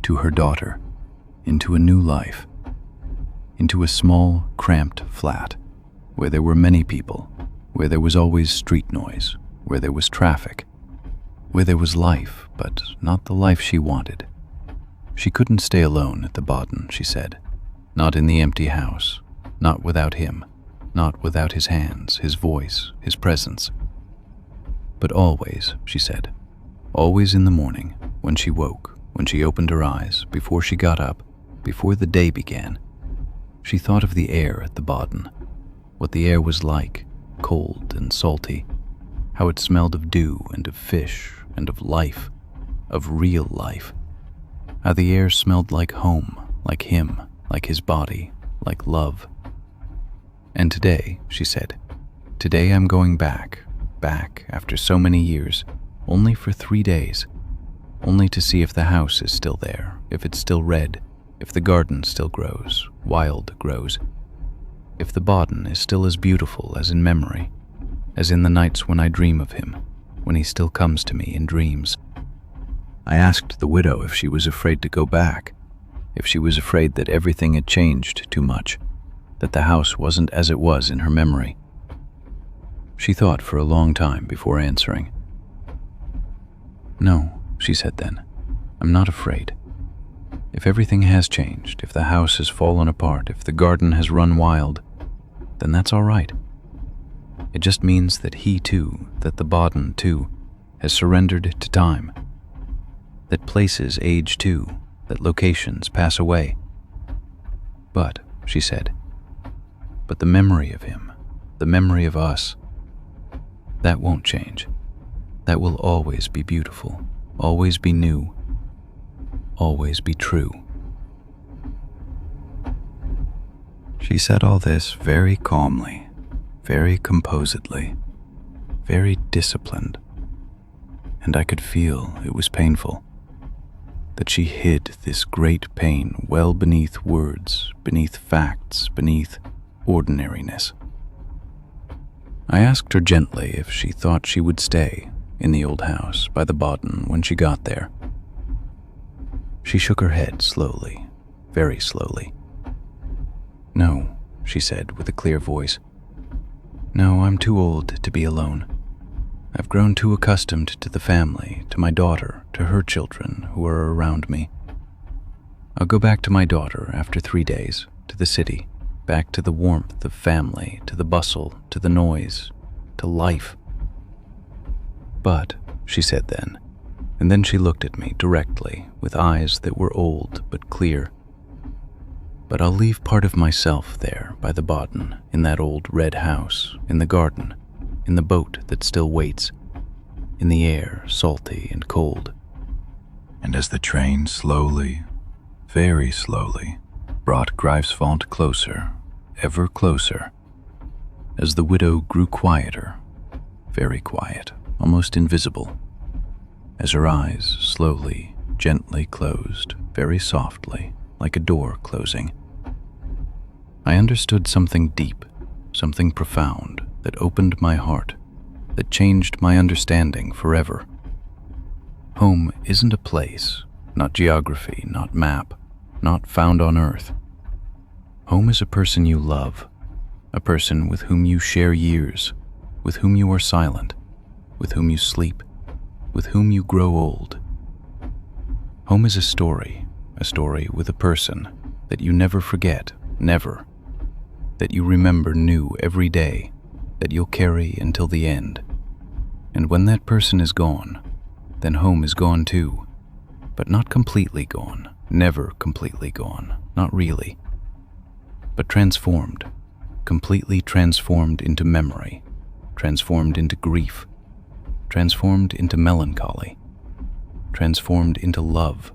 to her daughter, into a new life, into a small, cramped flat, where there were many people, where there was always street noise, where there was traffic, where there was life, but not the life she wanted. She couldn't stay alone at the Bodden, she said, not in the empty house, not without him, not without his hands, his voice, his presence. But always, she said, always in the morning, when she woke, when she opened her eyes, before she got up, before the day began, she thought of the air at the Bodden, what the air was like, cold and salty, how it smelled of dew and of fish and of life, of real life, how the air smelled like home, like him, like his body, like love. And today, she said, today I'm going back after so many years, only for 3 days, only to see if the house is still there, if it's still red, if the garden still grows, wild grows, if the Bodden is still as beautiful as in memory, as in the nights when I dream of him, when he still comes to me in dreams. I asked the widow if she was afraid to go back, if she was afraid that everything had changed too much, that the house wasn't as it was in her memory. She thought for a long time before answering. No, she said then, I'm not afraid. If everything has changed, if the house has fallen apart, if the garden has run wild, then that's all right. It just means that he too, that the Bodden too, has surrendered to time, that places age too, that locations pass away. But, she said. But the memory of him, the memory of us, that won't change. That will always be beautiful, always be new, always be true. She said all this very calmly, very composedly, very disciplined, and I could feel it was painful, that she hid this great pain well beneath words, beneath facts, beneath ordinariness. I asked her gently if she thought she would stay in the old house by the Bodden when she got there. She shook her head slowly, very slowly. "No," she said with a clear voice. "No, I'm too old to be alone. I've grown too accustomed to the family, to my daughter, to her children who are around me. I'll go back to my daughter after 3 days, to the city, back to the warmth of family, to the bustle, to the noise, to life." "But," she said then, and then she looked at me directly with eyes that were old but clear. "But I'll leave part of myself there by the Bodden, in that old red house, in the garden, in the boat that still waits, in the air salty and cold." And as the train slowly, very slowly, brought Greifswald closer, ever closer, as the widow grew quieter, very quiet, almost invisible, as her eyes slowly, gently closed, very softly, like a door closing, I understood something deep, something profound that opened my heart, that changed my understanding forever. Home isn't a place, not geography, not map, not found on earth. Home is a person you love, a person with whom you share years, with whom you are silent, with whom you sleep, with whom you grow old. Home is a story with a person that you never forget, never, that you remember new every day, that you'll carry until the end. And when that person is gone, then home is gone too, but not completely gone, never completely gone, not really, but transformed, completely transformed into memory, transformed into grief, transformed into melancholy, transformed into love,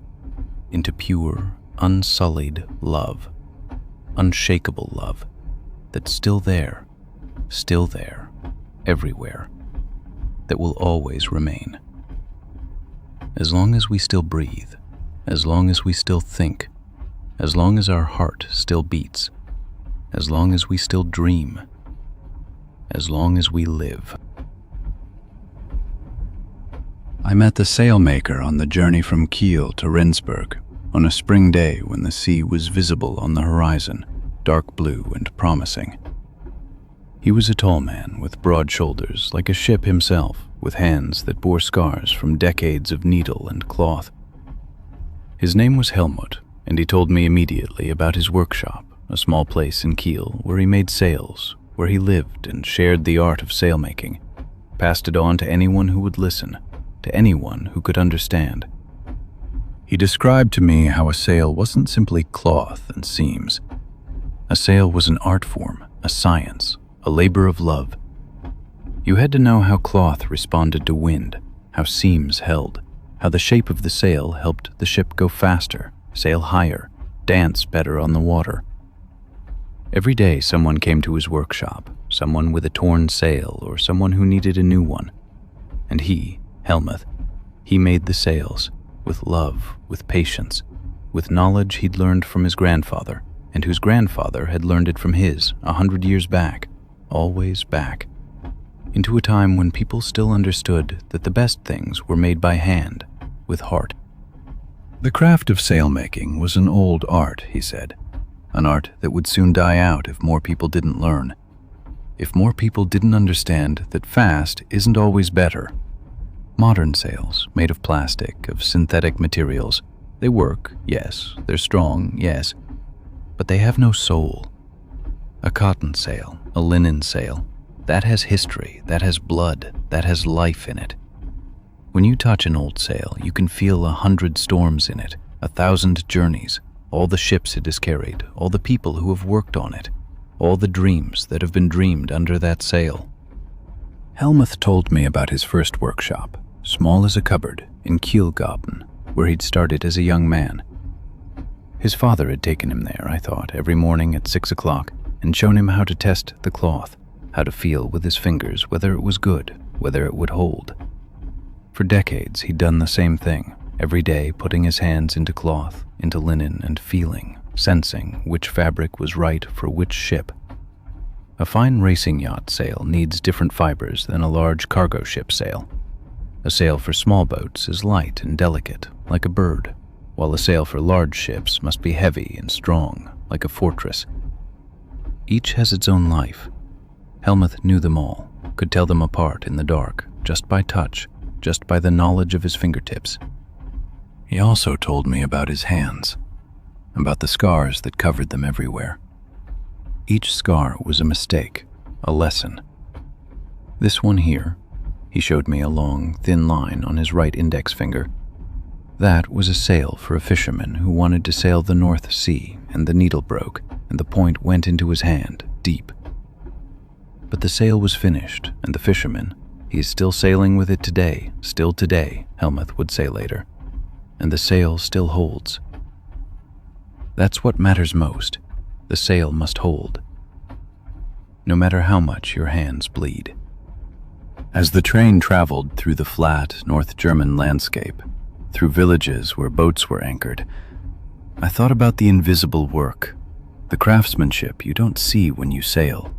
into pure, unsullied love, unshakable love, that's still there, everywhere, that will always remain. As long as we still breathe, as long as we still think, as long as our heart still beats, as long as we still dream, as long as we live. I met the sailmaker on the journey from Kiel to Rendsburg on a spring day when the sea was visible on the horizon, dark blue and promising. He was a tall man with broad shoulders, like a ship himself, with hands that bore scars from decades of needle and cloth. His name was Helmut, and he told me immediately about his workshop, a small place in Kiel where he made sails, where he lived and shared the art of sailmaking, passed it on to anyone who would listen, to anyone who could understand. He described to me how a sail wasn't simply cloth and seams. A sail was an art form, a science, a labor of love. You had to know how cloth responded to wind, how seams held, how the shape of the sail helped the ship go faster, sail higher, dance better on the water. Every day someone came to his workshop, someone with a torn sail or someone who needed a new one. And he, Helmut, he made the sails, with love, with patience, with knowledge he'd learned from his grandfather, and whose grandfather had learned it from his 100 years back, always back, into a time when people still understood that the best things were made by hand, with heart. The craft of sailmaking was an old art, he said, an art that would soon die out if more people didn't learn, if more people didn't understand that fast isn't always better. Modern sails, made of plastic, of synthetic materials, they work, yes, they're strong, yes, but they have no soul. A cotton sail, a linen sail, that has history, that has blood, that has life in it. When you touch an old sail, you can feel 100 storms in it, 1,000 journeys, all the ships it has carried, all the people who have worked on it, all the dreams that have been dreamed under that sail. Helmuth told me about his first workshop, small as a cupboard, in Kielgarten, where he'd started as a young man. His father had taken him there, I thought, every morning at 6 o'clock, and shown him how to test the cloth, how to feel with his fingers whether it was good, whether it would hold. For decades he'd done the same thing, every day putting his hands into cloth, into linen, and feeling, sensing which fabric was right for which ship. A fine racing yacht sail needs different fibers than a large cargo ship sail. A sail for small boats is light and delicate, like a bird, while a sail for large ships must be heavy and strong, like a fortress. Each has its own life. Helmuth knew them all, could tell them apart in the dark, just by touch, just by the knowledge of his fingertips. He also told me about his hands, about the scars that covered them everywhere. Each scar was a mistake, a lesson. This one here, he showed me a long, thin line on his right index finger. That was a sail for a fisherman who wanted to sail the North Sea, and the needle broke, and the point went into his hand, deep. But the sail was finished, and the fisherman, he is still sailing with it today, still today, Helmuth would say later. And the sail still holds. That's what matters most. The sail must hold, no matter how much your hands bleed. As the train traveled through the flat North German landscape, through villages where boats were anchored, I thought about the invisible work, the craftsmanship you don't see when you sail.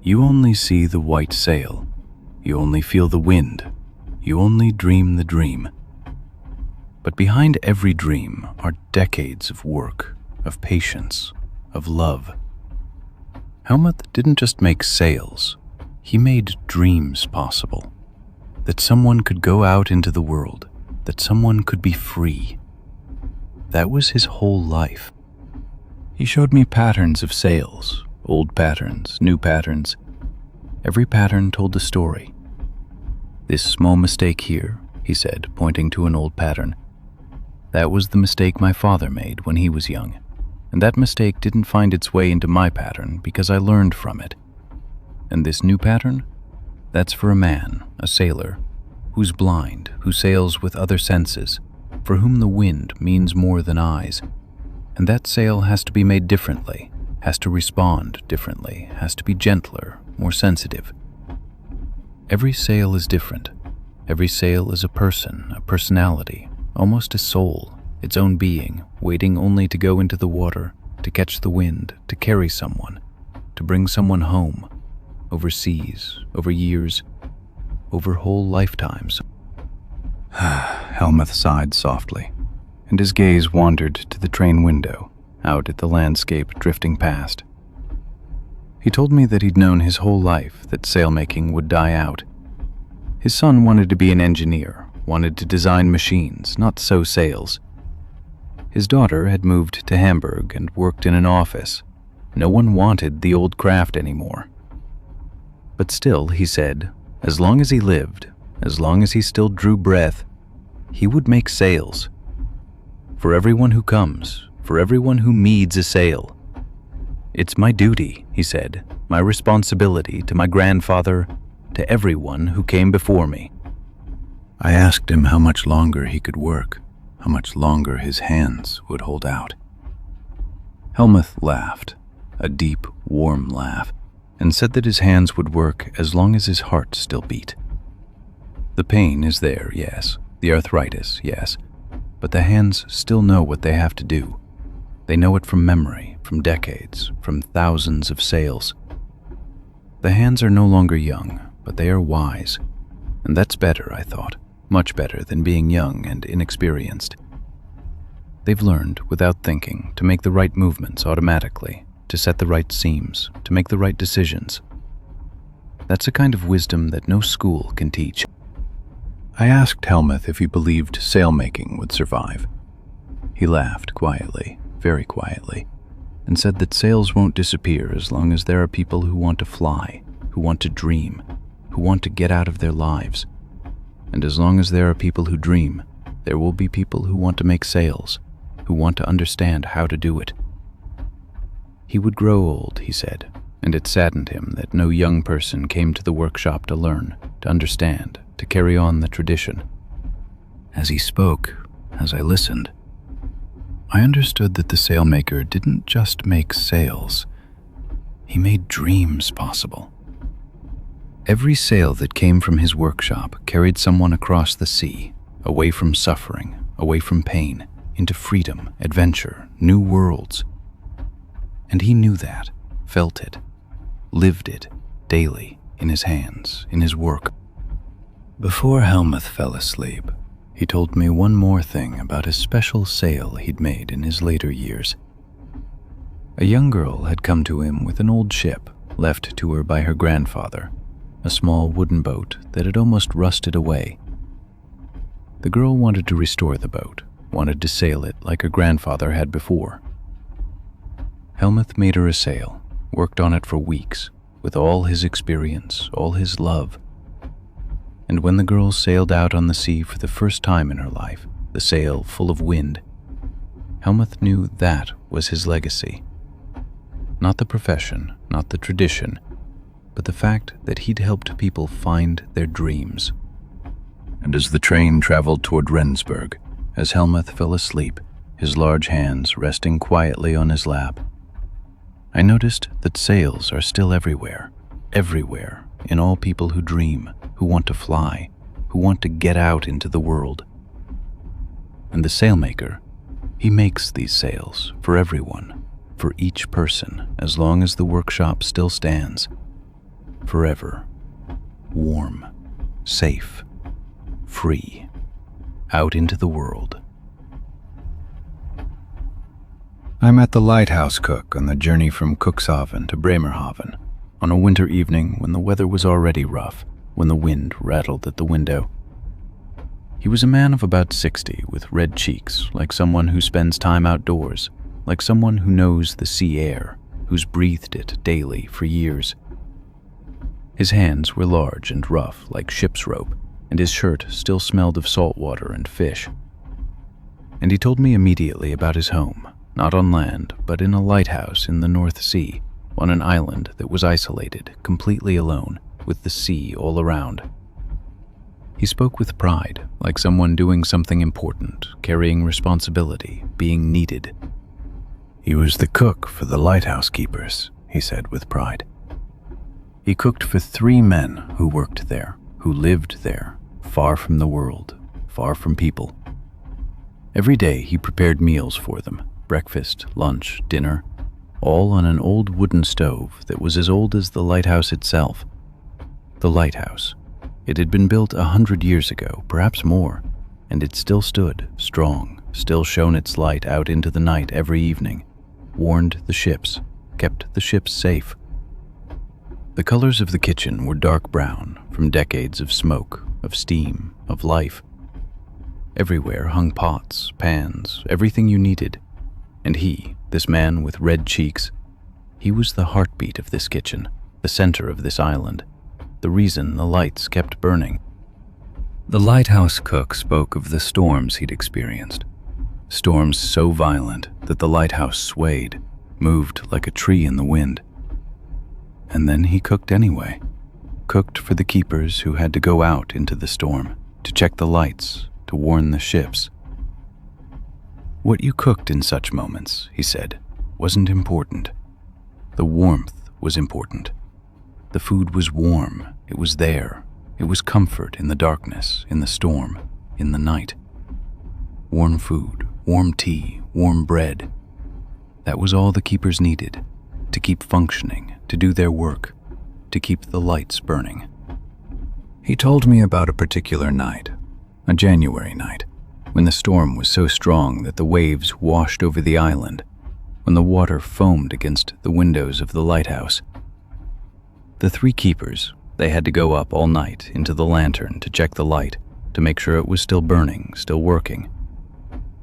You only see the white sail. You only feel the wind. You only dream the dream. But behind every dream are decades of work, of patience, of love. Helmuth didn't just make sails, he made dreams possible. That someone could go out into the world, that someone could be free. That was his whole life. He showed me patterns of sails, old patterns, new patterns. Every pattern told a story. This small mistake here, he said, pointing to an old pattern. That was the mistake my father made when he was young. And that mistake didn't find its way into my pattern because I learned from it. And this new pattern? That's for a man, a sailor, who's blind, who sails with other senses, for whom the wind means more than eyes. And that sail has to be made differently, has to respond differently, has to be gentler, more sensitive. Every sail is different. Every sail is a person, a personality, almost a soul, its own being, waiting only to go into the water, to catch the wind, to carry someone, to bring someone home, overseas, over years, over whole lifetimes. Helmuth sighed softly, and his gaze wandered to the train window, out at the landscape drifting past. He told me that he'd known his whole life that sailmaking would die out. His son wanted to be an engineer, wanted to design machines, not sew sails. His daughter had moved to Hamburg and worked in an office. No one wanted the old craft anymore. But still, he said, as long as he lived, as long as he still drew breath, he would make sails. For everyone who comes, for everyone who needs a sail. It's my duty, he said, my responsibility to my grandfather, to everyone who came before me. I asked him how much longer he could work, how much longer his hands would hold out. Helmuth laughed, a deep, warm laugh, and said that his hands would work as long as his heart still beat. The pain is there, yes, the arthritis, yes, but the hands still know what they have to do. They know it from memory, from decades, from thousands of sails. The hands are no longer young, but they are wise, and that's better, I thought. Much better than being young and inexperienced. They've learned, without thinking, to make the right movements automatically, to set the right seams, to make the right decisions. That's a kind of wisdom that no school can teach. I asked Helmuth if he believed sailmaking would survive. He laughed quietly, very quietly, and said that sails won't disappear as long as there are people who want to fly, who want to dream, who want to get out of their lives. And as long as there are people who dream, there will be people who want to make sails. who want to understand how to do it. He would grow old, he said, and it saddened him that no young person came to the workshop to learn, to understand, to carry on the tradition. As he spoke, as I listened, I understood that the sailmaker didn't just make sails. He made dreams possible. Every sail that came from his workshop carried someone across the sea, away from suffering, away from pain, into freedom, adventure, new worlds. And he knew that, felt it, lived it daily in his hands, in his work. Before Helmuth fell asleep, he told me one more thing about a special sail he'd made in his later years. A young girl had come to him with an old ship left to her by her grandfather, a small wooden boat that had almost rusted away. The girl wanted to restore the boat, wanted to sail it like her grandfather had before. Helmuth made her a sail, worked on it for weeks, with all his experience, all his love. And when the girl sailed out on the sea for the first time in her life, the sail full of wind, Helmuth knew that was his legacy. Not the profession, not the tradition, but the fact that he'd helped people find their dreams. And as the train traveled toward Rendsburg, as Helmuth fell asleep, his large hands resting quietly on his lap, I noticed that sails are still everywhere, everywhere, in all people who dream, who want to fly, who want to get out into the world. And the sailmaker, he makes these sails for everyone, for each person, as long as the workshop still stands. Forever, warm, safe, free, out into the world. I'm at the Lighthouse Cook on the journey from Cuxhaven to Bremerhaven, on a winter evening when the weather was already rough, when the wind rattled at the window. He was a man of about 60, with red cheeks, like someone who spends time outdoors, like someone who knows the sea air, who's breathed it daily for years. His hands were large and rough, like ship's rope, and his shirt still smelled of salt water and fish. And he told me immediately about his home, not on land, but in a lighthouse in the North Sea, on an island that was isolated, completely alone, with the sea all around. He spoke with pride, like someone doing something important, carrying responsibility, being needed. He was the cook for the lighthouse keepers, he said with pride. He cooked for 3 men who worked there, who lived there, far from the world, far from people. Every day he prepared meals for them, breakfast, lunch, dinner, all on an old wooden stove that was as old as the lighthouse itself. The lighthouse. It had been built 100 years ago, perhaps more, and it still stood, strong, still shone its light out into the night every evening, warned the ships, kept the ships safe. The colors of the kitchen were dark brown from decades of smoke, of steam, of life. Everywhere hung pots, pans, everything you needed. And he, this man with red cheeks, he was the heartbeat of this kitchen, the center of this island, the reason the lights kept burning. The lighthouse cook spoke of the storms he'd experienced, storms so violent that the lighthouse swayed, moved like a tree in the wind. And then he cooked anyway, cooked for the keepers who had to go out into the storm, to check the lights, to warn the ships. What you cooked in such moments, he said, wasn't important. The warmth was important. The food was warm, it was there. It was comfort in the darkness, in the storm, in the night. Warm food, warm tea, warm bread. That was all the keepers needed, to keep functioning, to do their work, to keep the lights burning. He told me about a particular night, a January night, when the storm was so strong that the waves washed over the island, when the water foamed against the windows of the lighthouse. The 3 keepers, they had to go up all night into the lantern to check the light, to make sure it was still burning, still working.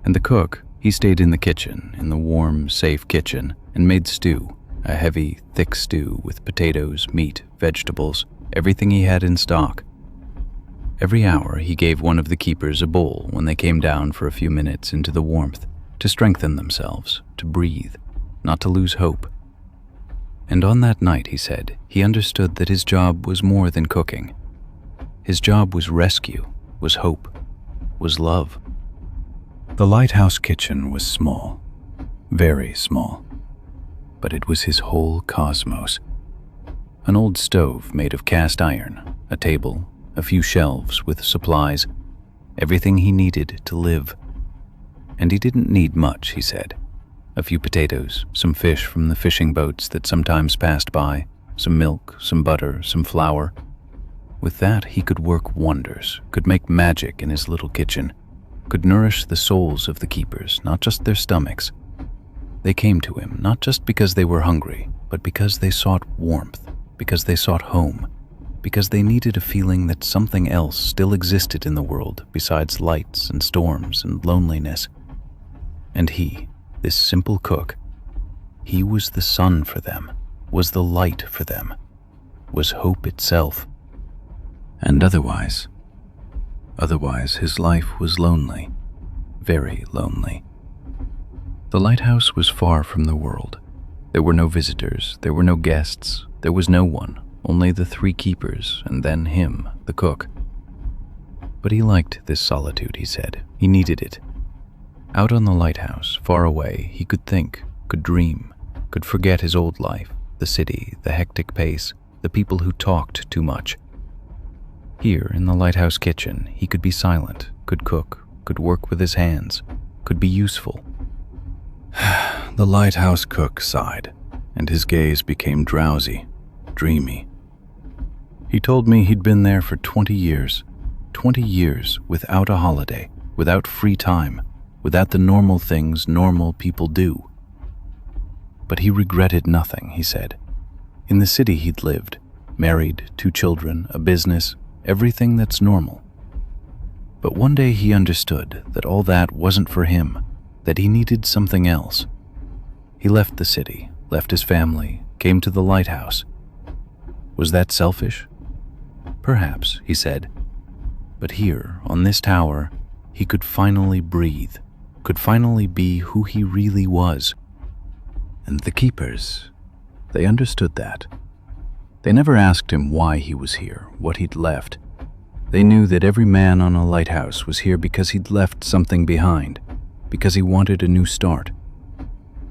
And the cook, he stayed in the kitchen, in the warm, safe kitchen, and made stew, a heavy, thick stew with potatoes, meat, vegetables, everything he had in stock. Every hour he gave one of the keepers a bowl when they came down for a few minutes into the warmth, to strengthen themselves, to breathe, not to lose hope. And on that night, he said, he understood that his job was more than cooking. His job was rescue, was hope, was love. The lighthouse kitchen was small, very small, but it was his whole cosmos. An old stove made of cast iron, a table, a few shelves with supplies, everything he needed to live. And he didn't need much, he said. A few potatoes, some fish from the fishing boats that sometimes passed by, some milk, some butter, some flour. With that, he could work wonders, could make magic in his little kitchen, could nourish the souls of the keepers, not just their stomachs. They came to him not just because they were hungry, but because they sought warmth, because they sought home, because they needed a feeling that something else still existed in the world besides lights and storms and loneliness. And he, this simple cook, he was the sun for them, was the light for them, was hope itself. And otherwise his life was lonely, very lonely. The lighthouse was far from the world. There were no visitors, there were no guests, there was no one, only the 3 keepers and then him, the cook. But he liked this solitude, he said. He needed it. Out on the lighthouse, far away, he could think, could dream, could forget his old life, the city, the hectic pace, the people who talked too much. Here, in the lighthouse kitchen, he could be silent, could cook, could work with his hands, could be useful. The lighthouse cook sighed, and his gaze became drowsy, dreamy. He told me he'd been there for 20 years, 20 years without a holiday, without free time, without the normal things normal people do. But he regretted nothing, he said. In the city he'd lived, married, 2 children, a business, everything that's normal. But one day he understood that all that wasn't for him, that he needed something else. He left the city, left his family, came to the lighthouse. Was that selfish? Perhaps, he said. But here, on this tower, he could finally breathe, could finally be who he really was. And the keepers, they understood that. They never asked him why he was here, what he'd left. They knew that every man on a lighthouse was here because he'd left something behind, because he wanted a new start.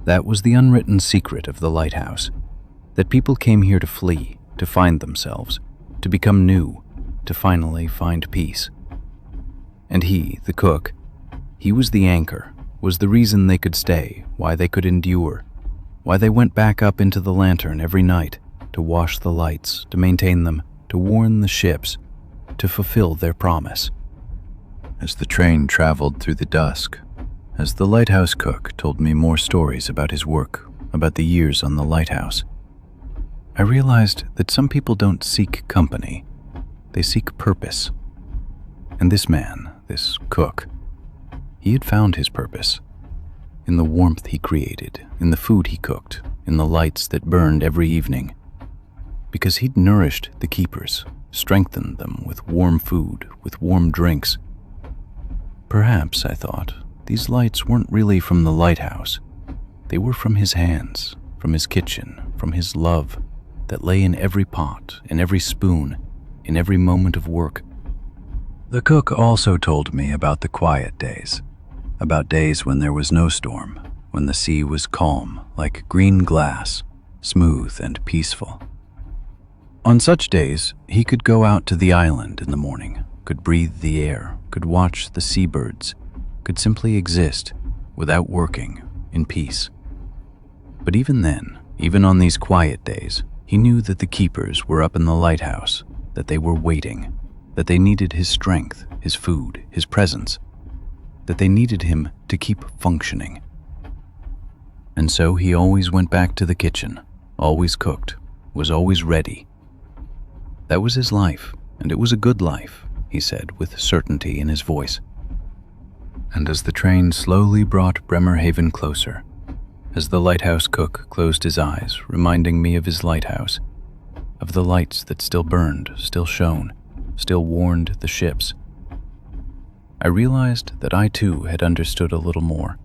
That was the unwritten secret of the lighthouse, that people came here to flee, to find themselves, to become new, to finally find peace. And he, the cook, he was the anchor, was the reason they could stay, why they could endure, why they went back up into the lantern every night, to wash the lights, to maintain them, to warn the ships, to fulfill their promise. As the train traveled through the dusk, as the lighthouse cook told me more stories about his work, about the years on the lighthouse, I realized that some people don't seek company, they seek purpose. And this man, this cook, he had found his purpose. In the warmth he created, in the food he cooked, in the lights that burned every evening. Because he'd nourished the keepers, strengthened them with warm food, with warm drinks. Perhaps, I thought, these lights weren't really from the lighthouse. They were from his hands, from his kitchen, from his love that lay in every pot, in every spoon, in every moment of work. The cook also told me about the quiet days, about days when there was no storm, when the sea was calm, like green glass, smooth and peaceful. On such days, he could go out to the island in the morning, could breathe the air, could watch the seabirds, could simply exist without working, in peace. But even then, even on these quiet days, he knew that the keepers were up in the lighthouse, that they were waiting, that they needed his strength, his food, his presence, that they needed him to keep functioning. And so he always went back to the kitchen, always cooked, was always ready. That was his life, and it was a good life, he said with certainty in his voice. And as the train slowly brought Bremerhaven closer, as the lighthouse cook closed his eyes, reminding me of his lighthouse, of the lights that still burned, still shone, still warned the ships, I realized that I too had understood a little more,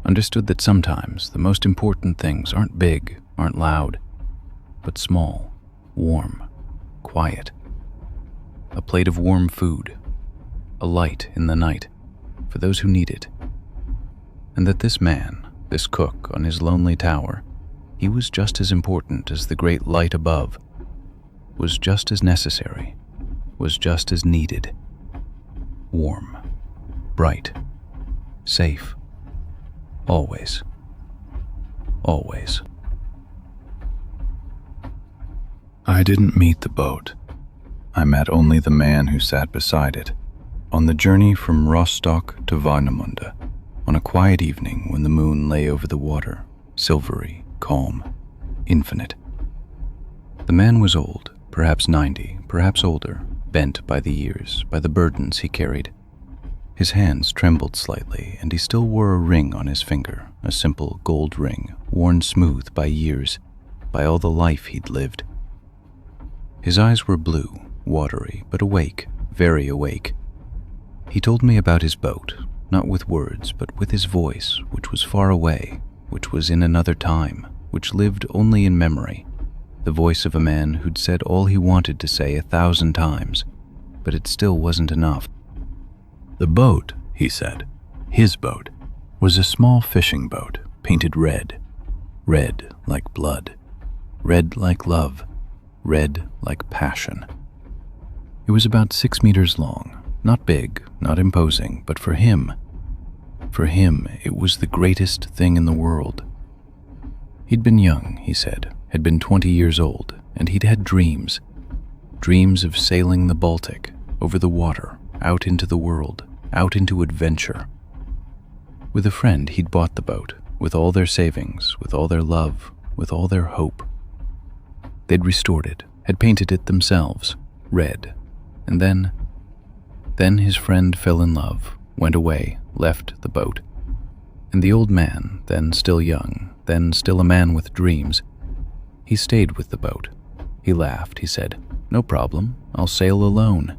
Understood that sometimes the most important things aren't big, aren't loud, but small, warm, quiet. A plate of warm food, a light in the night for those who need it. And that this man, this cook on his lonely tower, he was just as important as the great light above, was just as necessary, was just as needed. Warm, bright, safe, always, always. I didn't meet the boat. I met only the man who sat beside it, on the journey from Rostock to Warnemünde, on a quiet evening when the moon lay over the water, silvery, calm, infinite. The man was old, perhaps 90, perhaps older, bent by the years, by the burdens he carried. His hands trembled slightly, and he still wore a ring on his finger, a simple gold ring, worn smooth by years, by all the life he'd lived. His eyes were blue, watery, but awake, very awake. He told me about his boat, not with words, but with his voice, which was far away, which was in another time, which lived only in memory, the voice of a man who'd said all he wanted to say 1,000 times, but it still wasn't enough. The boat, he said, his boat, was a small fishing boat, painted red, red like blood, red like love, red like passion. It was about 6 meters long, not big, not imposing, but for him, it was the greatest thing in the world. He'd been young, he said, had been 20 years old, and he'd had dreams of sailing the Baltic, over the water, out into the world, out into adventure. With a friend, he'd bought the boat, with all their savings, with all their love, with all their hope. They'd restored it, had painted it themselves, red, and then his friend fell in love, went away, left the boat. And the old man, then still young, then still a man with dreams, he stayed with the boat. He laughed, he said, "No problem, I'll sail alone."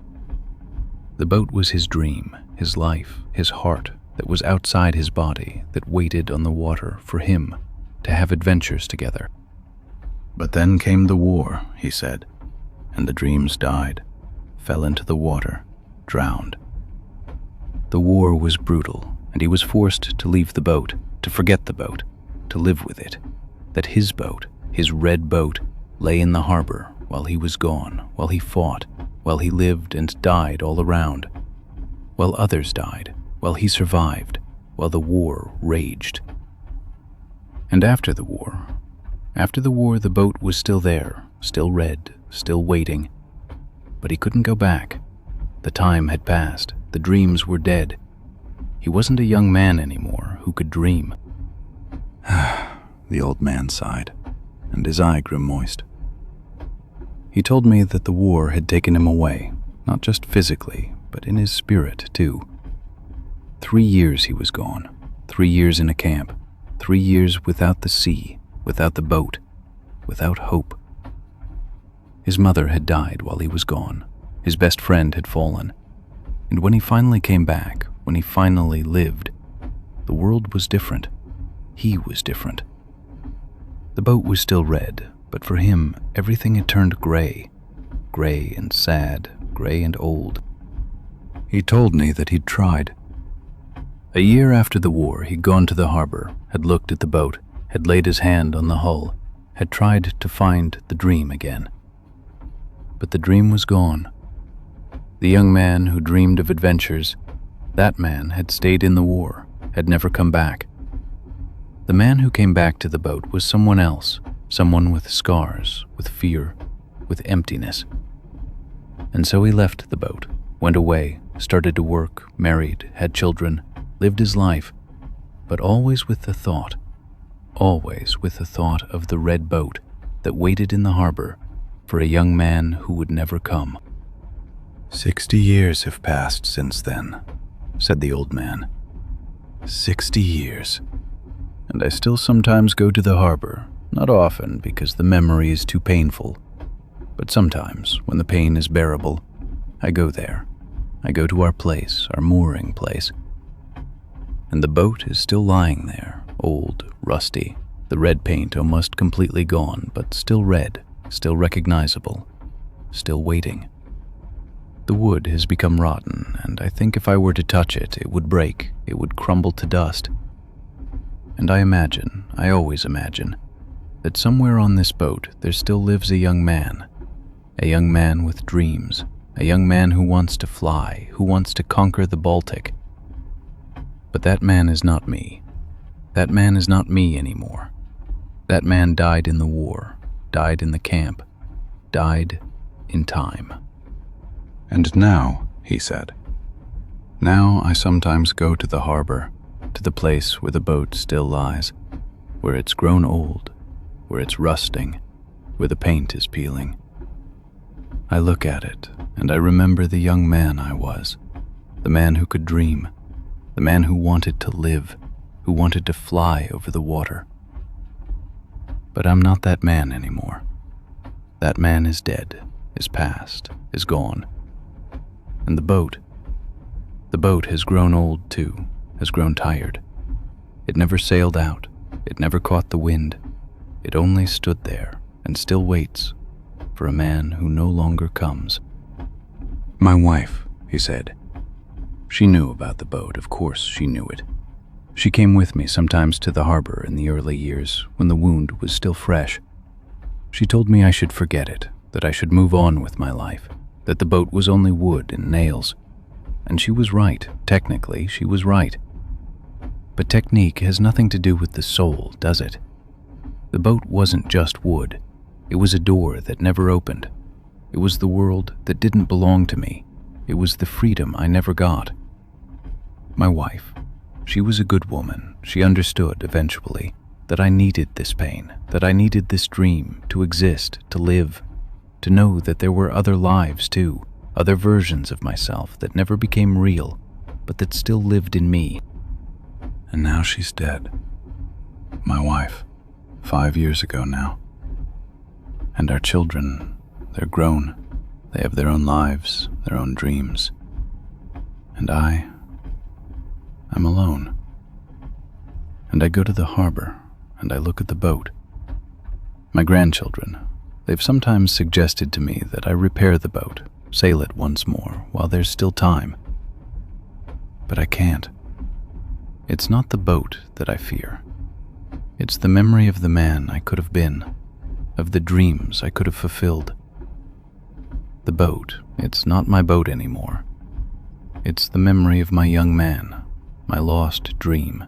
The boat was his dream, his life, his heart that was outside his body, that waited on the water for him to have adventures together. But then came the war, he said, and the dreams died, fell into the water, drowned. The war was brutal, and he was forced to leave the boat, to forget the boat, to live with it, that his boat, his red boat, lay in the harbor while he was gone, while he fought, while he lived and died all around, while others died, while he survived, while the war raged. And after the war, the boat was still there, still red, still waiting, but he couldn't go back. The time had passed, the dreams were dead. He wasn't a young man anymore who could dream. The old man sighed, and his eye grew moist. He told me that the war had taken him away, not just physically, but in his spirit too. 3 years he was gone, 3 years in a camp, 3 years without the sea, without the boat, without hope. His mother had died while he was gone. His best friend had fallen. And when he finally came back, when he finally lived, the world was different. He was different. The boat was still red, but for him, everything had turned gray. Gray and sad, gray and old. He told me that he'd tried. A year after the war, he'd gone to the harbor, had looked at the boat, had laid his hand on the hull, had tried to find the dream again. But the dream was gone. The young man who dreamed of adventures, that man had stayed in the war, had never come back. The man who came back to the boat was someone else, someone with scars, with fear, with emptiness. And so he left the boat, went away, started to work, married, had children, lived his life, but always with the thought of the red boat that waited in the harbor for a young man who would never come. 60 years have passed since then, said the old man. 60 years. And I still sometimes go to the harbor, not often because the memory is too painful, but sometimes, when the pain is bearable, I go there. I go to our place, our mooring place. And the boat is still lying there, old, rusty, the red paint almost completely gone, but still red, still recognizable, still waiting. The wood has become rotten, and I think if I were to touch it, it would break, it would crumble to dust. And I always imagine, that somewhere on this boat there still lives a young man with dreams, a young man who wants to fly, who wants to conquer the Baltic. But that man is not me. That man is not me anymore. That man died in the war, died in the camp, died in time. And now, he said, now I sometimes go to the harbor, to the place where the boat still lies, where it's grown old, where it's rusting, where the paint is peeling. I look at it, and I remember the young man I was, the man who could dream, the man who wanted to live, who wanted to fly over the water. But I'm not that man anymore. That man is dead, is past, is gone. And the boat has grown old too, has grown tired. It never sailed out, it never caught the wind. It only stood there and still waits for a man who no longer comes. My wife, he said. She knew about the boat, of course she knew it. She came with me sometimes to the harbor in the early years when the wound was still fresh. She told me I should forget it, that I should move on with my life, that the boat was only wood and nails. And she was right, technically she was right. But technique has nothing to do with the soul, does it? The boat wasn't just wood. It was a door that never opened. It was the world that didn't belong to me. It was the freedom I never got. My wife, she was a good woman. She understood eventually that I needed this pain, that I needed this dream to exist, to live, to know that there were other lives too, other versions of myself that never became real, but that still lived in me. And now she's dead. My wife, 5 years ago now. And our children, they're grown. They have their own lives, their own dreams. And I'm alone. And I go to the harbor, and I look at the boat. My grandchildren, they've sometimes suggested to me that I repair the boat, sail it once more while there's still time. But I can't. It's not the boat that I fear. It's the memory of the man I could have been, of the dreams I could have fulfilled. The boat, it's not my boat anymore. It's the memory of my young man, my lost dream,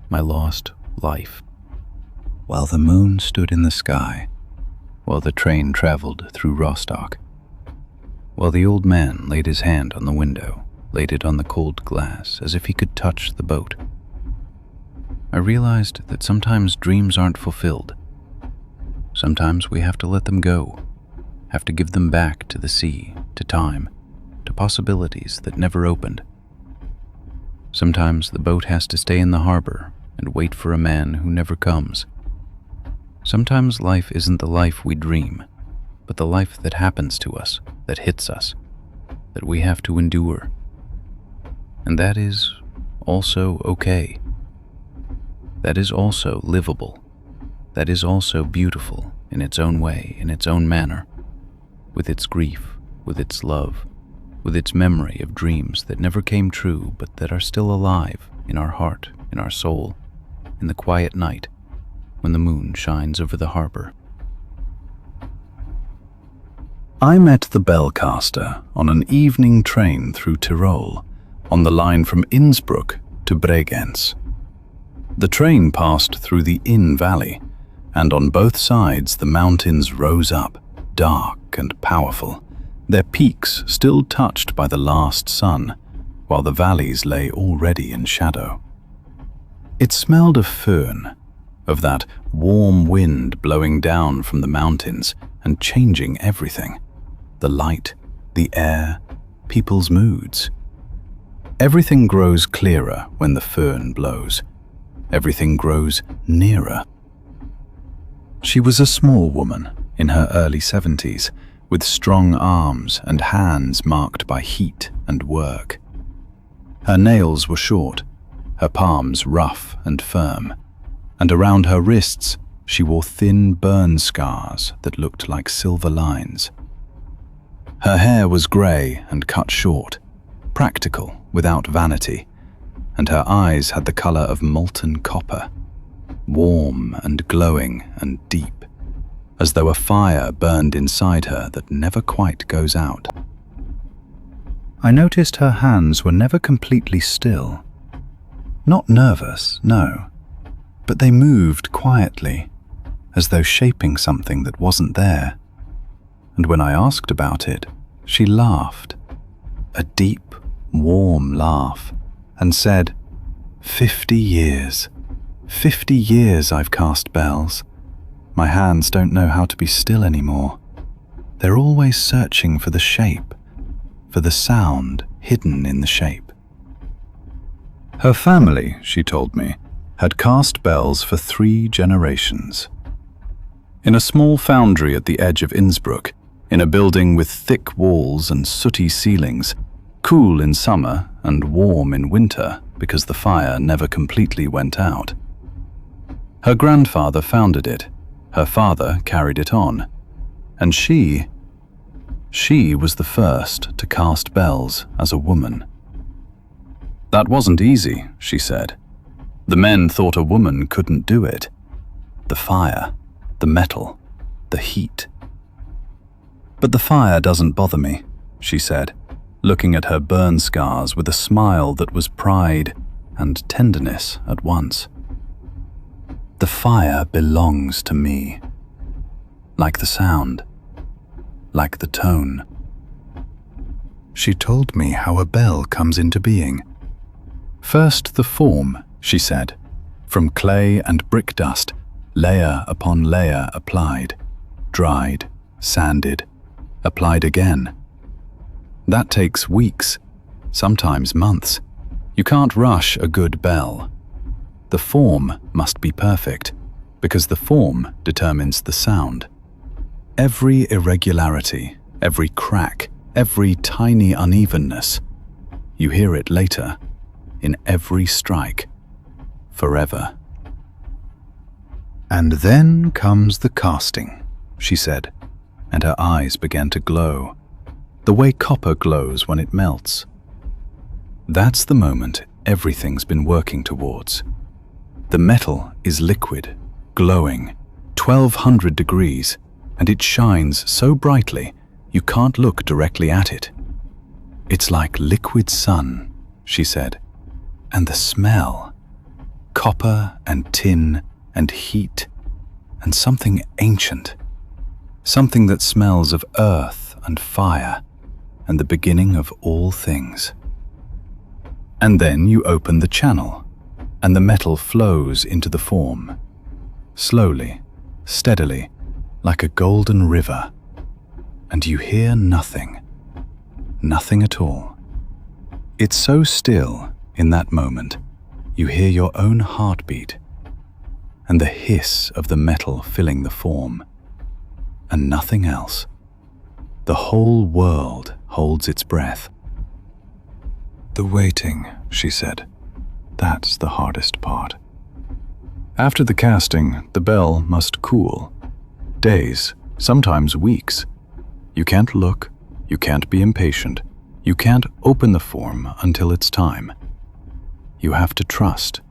my lost life. While the moon stood in the sky, while the train traveled through Rostock, while the old man laid his hand on the window, laid it on the cold glass as if he could touch the boat, I realized that sometimes dreams aren't fulfilled. Sometimes we have to let them go, have to give them back to the sea, to time, to possibilities that never opened. Sometimes the boat has to stay in the harbor and wait for a man who never comes. Sometimes life isn't the life we dream, but the life that happens to us, that hits us, that we have to endure. And that is also okay. That is also livable. That is also beautiful in its own way, in its own manner, with its grief, with its love, with its memory of dreams that never came true but that are still alive in our heart, in our soul, in the quiet night when the moon shines over the harbor. I met the bellcaster on an evening train through Tyrol, on the line from Innsbruck to Bregenz. The train passed through the Inn Valley, and on both sides the mountains rose up, dark and powerful, their peaks still touched by the last sun, while the valleys lay already in shadow. It smelled of fern, of that warm wind blowing down from the mountains and changing everything, the light, the air, people's moods. Everything grows clearer when the fern blows. Everything grows nearer. She was a small woman in her early 70s, with strong arms and hands marked by heat and work. Her nails were short, her palms rough and firm, and around her wrists she wore thin burn scars that looked like silver lines. Her hair was grey and cut short, practical without vanity, and her eyes had the colour of molten copper, warm and glowing and deep, as though a fire burned inside her that never quite goes out. I noticed her hands were never completely still. Not nervous, no, but they moved quietly, as though shaping something that wasn't there. And when I asked about it, she laughed, a deep, warm laugh, and said, 50 years. 50 years I've cast bells. My hands don't know how to be still anymore. They're always searching for the shape, for the sound hidden in the shape. Her family, she told me, had cast bells for 3 generations. In a small foundry at the edge of Innsbruck, in a building with thick walls and sooty ceilings, cool in summer and warm in winter because the fire never completely went out. Her grandfather founded it, her father carried it on, and she was the first to cast bells as a woman. That wasn't easy, she said. The men thought a woman couldn't do it. The fire, the metal, the heat. But the fire doesn't bother me, she said, looking at her burn scars with a smile that was pride and tenderness at once. The fire belongs to me, like the sound, like the tone. She told me how a bell comes into being. First the form, she said, from clay and brick dust, layer upon layer applied, dried, sanded, applied again. That takes weeks, sometimes months. You can't rush a good bell. The form must be perfect, because the form determines the sound. Every irregularity, every crack, every tiny unevenness, you hear it later, in every strike, forever. And then comes the casting, she said, and her eyes began to glow, the way copper glows when it melts. That's the moment everything's been working towards. The metal is liquid, glowing, 1200 degrees, and it shines so brightly you can't look directly at it. It's like liquid sun, she said, and the smell, copper and tin and heat, and something ancient, something that smells of earth and fire and the beginning of all things. And then you open the channel, and the metal flows into the form, slowly, steadily, like a golden river, and you hear nothing, nothing at all. It's so still in that moment, you hear your own heartbeat, and the hiss of the metal filling the form, and nothing else. The whole world holds its breath. The waiting, she said, that's the hardest part. After the casting, the bell must cool. Days, sometimes weeks. You can't look, you can't be impatient, you can't open the form until it's time. You have to trust.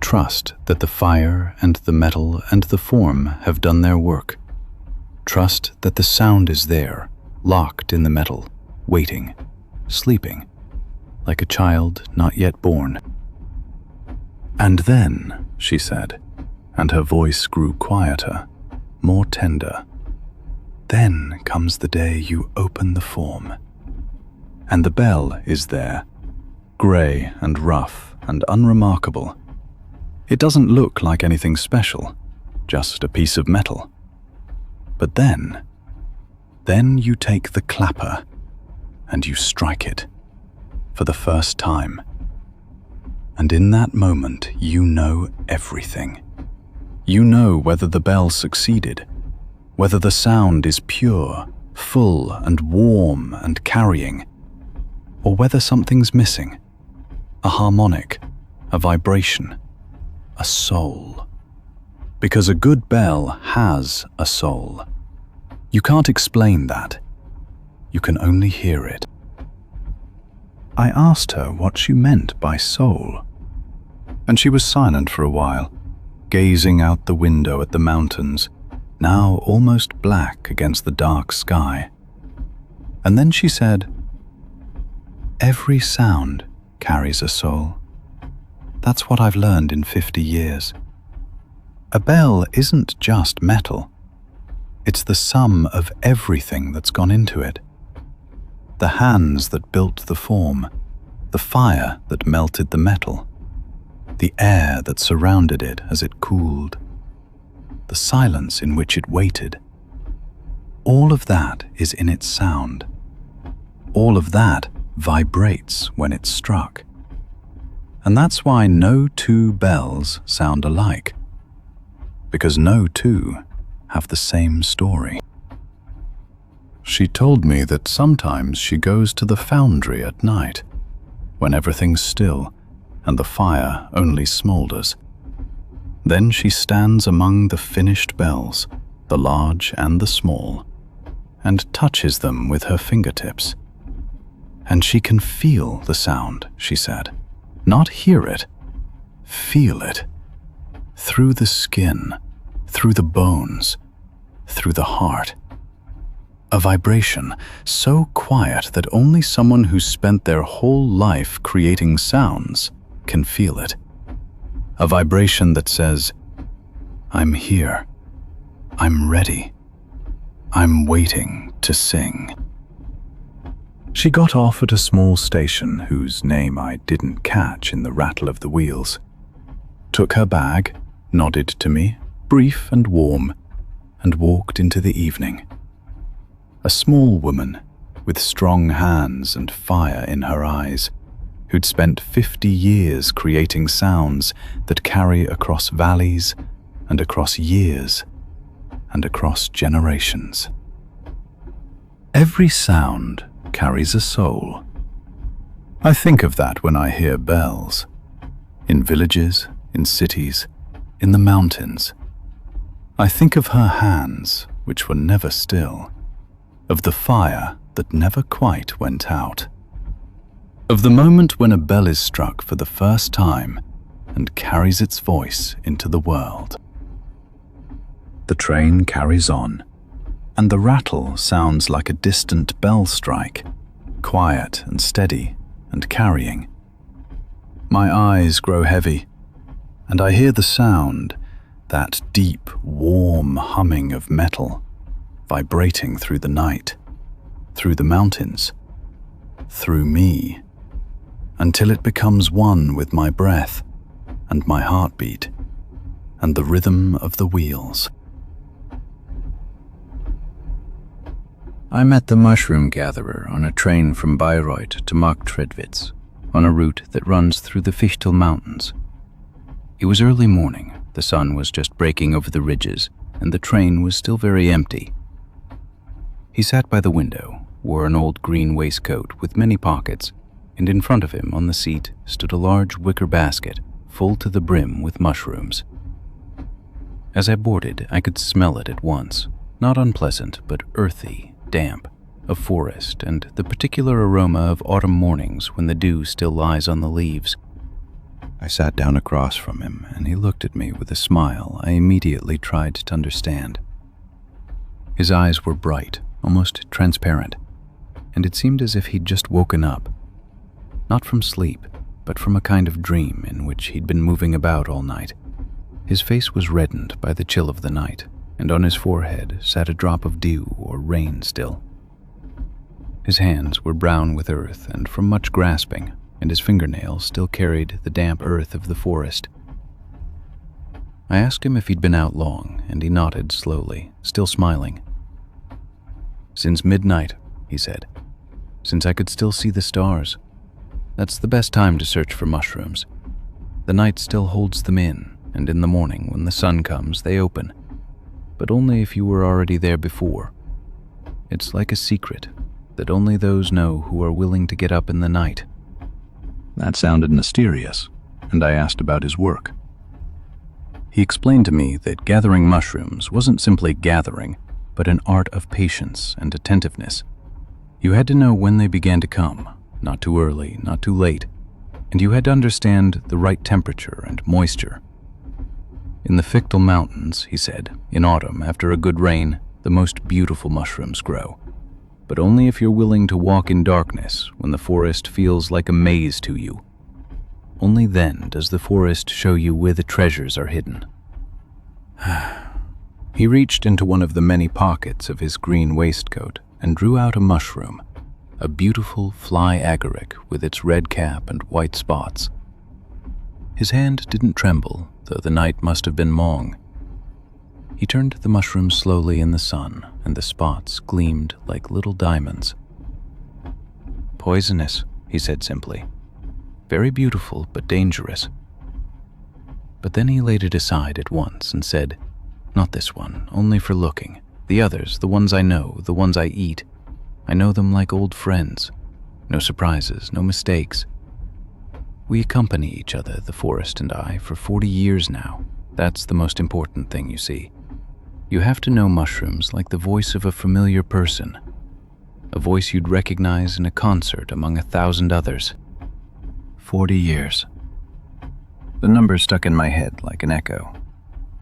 Trust that the fire and the metal and the form have done their work. Trust that the sound is there, locked in the metal, waiting, sleeping, like a child not yet born. And then, she said, and her voice grew quieter, more tender, then comes the day you open the form. And the bell is there, grey and rough and unremarkable. It doesn't look like anything special, just a piece of metal. But then you take the clapper and you strike it for the first time. And in that moment, you know everything. You know whether the bell succeeded, whether the sound is pure, full and warm and carrying, or whether something's missing, a harmonic, a vibration, a soul. Because a good bell has a soul. You can't explain that. You can only hear it. I asked her what she meant by soul, and she was silent for a while, gazing out the window at the mountains, now almost black against the dark sky. And then she said, "Every sound carries a soul. That's what I've learned in 50 years. A bell isn't just metal. It's the sum of everything that's gone into it. The hands that built the form, the fire that melted the metal, the air that surrounded it as it cooled, the silence in which it waited. All of that is in its sound. All of that vibrates when it's struck. And that's why no two bells sound alike, because no two have the same story." She told me that sometimes she goes to the foundry at night, when everything's still and the fire only smolders. Then she stands among the finished bells, the large and the small, and touches them with her fingertips. And she can feel the sound, she said. Not hear it, feel it. Through the skin, through the bones, through the heart. A vibration so quiet that only someone who's spent their whole life creating sounds can feel it. A vibration that says, "I'm here. I'm ready. I'm waiting to sing." She got off at a small station whose name I didn't catch in the rattle of the wheels, took her bag, nodded to me, brief and warm, and walked into the evening. A small woman with strong hands and fire in her eyes, who'd spent 50 years creating sounds that carry across valleys and across years and across generations. Every sound carries a soul. I think of that when I hear bells. In villages, in cities, in the mountains. I think of her hands, which were never still. Of the fire that never quite went out. Of the moment when a bell is struck for the first time and carries its voice into the world. The train carries on, and the rattle sounds like a distant bell strike, quiet and steady and carrying. My eyes grow heavy, and I hear the sound, that deep, warm humming of metal, vibrating through the night, through the mountains, through me, until it becomes one with my breath and my heartbeat and the rhythm of the wheels. I met the mushroom gatherer on a train from Bayreuth to Marktredwitz, on a route that runs through the Fichtel Mountains. It was early morning, the sun was just breaking over the ridges, and the train was still very empty. He sat by the window, wore an old green waistcoat with many pockets, and in front of him on the seat stood a large wicker basket full to the brim with mushrooms. As I boarded, I could smell it at once, not unpleasant, but earthy, damp, of forest, and the particular aroma of autumn mornings when the dew still lies on the leaves. I sat down across from him, and he looked at me with a smile I immediately tried to understand. His eyes were bright, almost transparent, and it seemed as if he'd just woken up, not from sleep, but from a kind of dream in which he'd been moving about all night. His face was reddened by the chill of the night, and on his forehead sat a drop of dew or rain still. His hands were brown with earth and from much grasping, and his fingernails still carried the damp earth of the forest. I asked him if he'd been out long, and he nodded slowly, still smiling. "Since midnight," he said, "since I could still see the stars. That's the best time to search for mushrooms. The night still holds them in, and in the morning, when the sun comes, they open. But only if you were already there before. It's like a secret that only those know who are willing to get up in the night." That sounded mysterious, and I asked about his work. He explained to me that gathering mushrooms wasn't simply gathering, but an art of patience and attentiveness. You had to know when they began to come, not too early, not too late, and you had to understand the right temperature and moisture. In the Fictal Mountains, he said, in autumn, after a good rain, the most beautiful mushrooms grow. But only if you're willing to walk in darkness when the forest feels like a maze to you. Only then does the forest show you where the treasures are hidden. He reached into one of the many pockets of his green waistcoat and drew out a mushroom, a beautiful fly agaric with its red cap and white spots. His hand didn't tremble, though the night must have been long. He turned the mushroom slowly in the sun, and the spots gleamed like little diamonds. "Poisonous," he said simply. "Very beautiful, but dangerous." But then he laid it aside at once and said, "Not this one, only for looking. The others, the ones I know, the ones I eat, I know them like old friends. No surprises, no mistakes. We accompany each other, the forest and I, for 40 years now. That's the most important thing, you see. You have to know mushrooms like the voice of a familiar person, a voice you'd recognize in a concert among 1,000 others. 40 years. The number stuck in my head like an echo.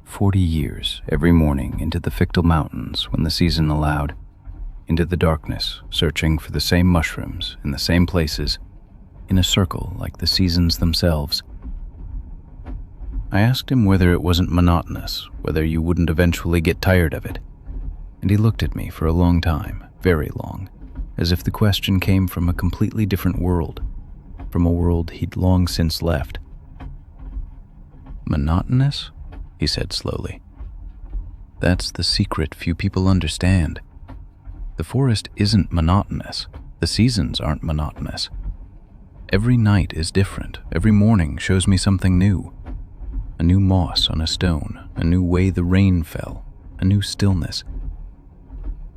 40 years, every morning, into the Fictal Mountains when the season allowed, into the darkness, searching for the same mushrooms in the same places, in a circle like the seasons themselves. I asked him whether it wasn't monotonous, whether you wouldn't eventually get tired of it. And he looked at me for a long time, very long, as if the question came from a completely different world, from a world he'd long since left. "Monotonous?" he said slowly. "That's the secret few people understand. The forest isn't monotonous. The seasons aren't monotonous. Every night is different. Every morning shows me something new. A new moss on a stone, a new way the rain fell, a new stillness.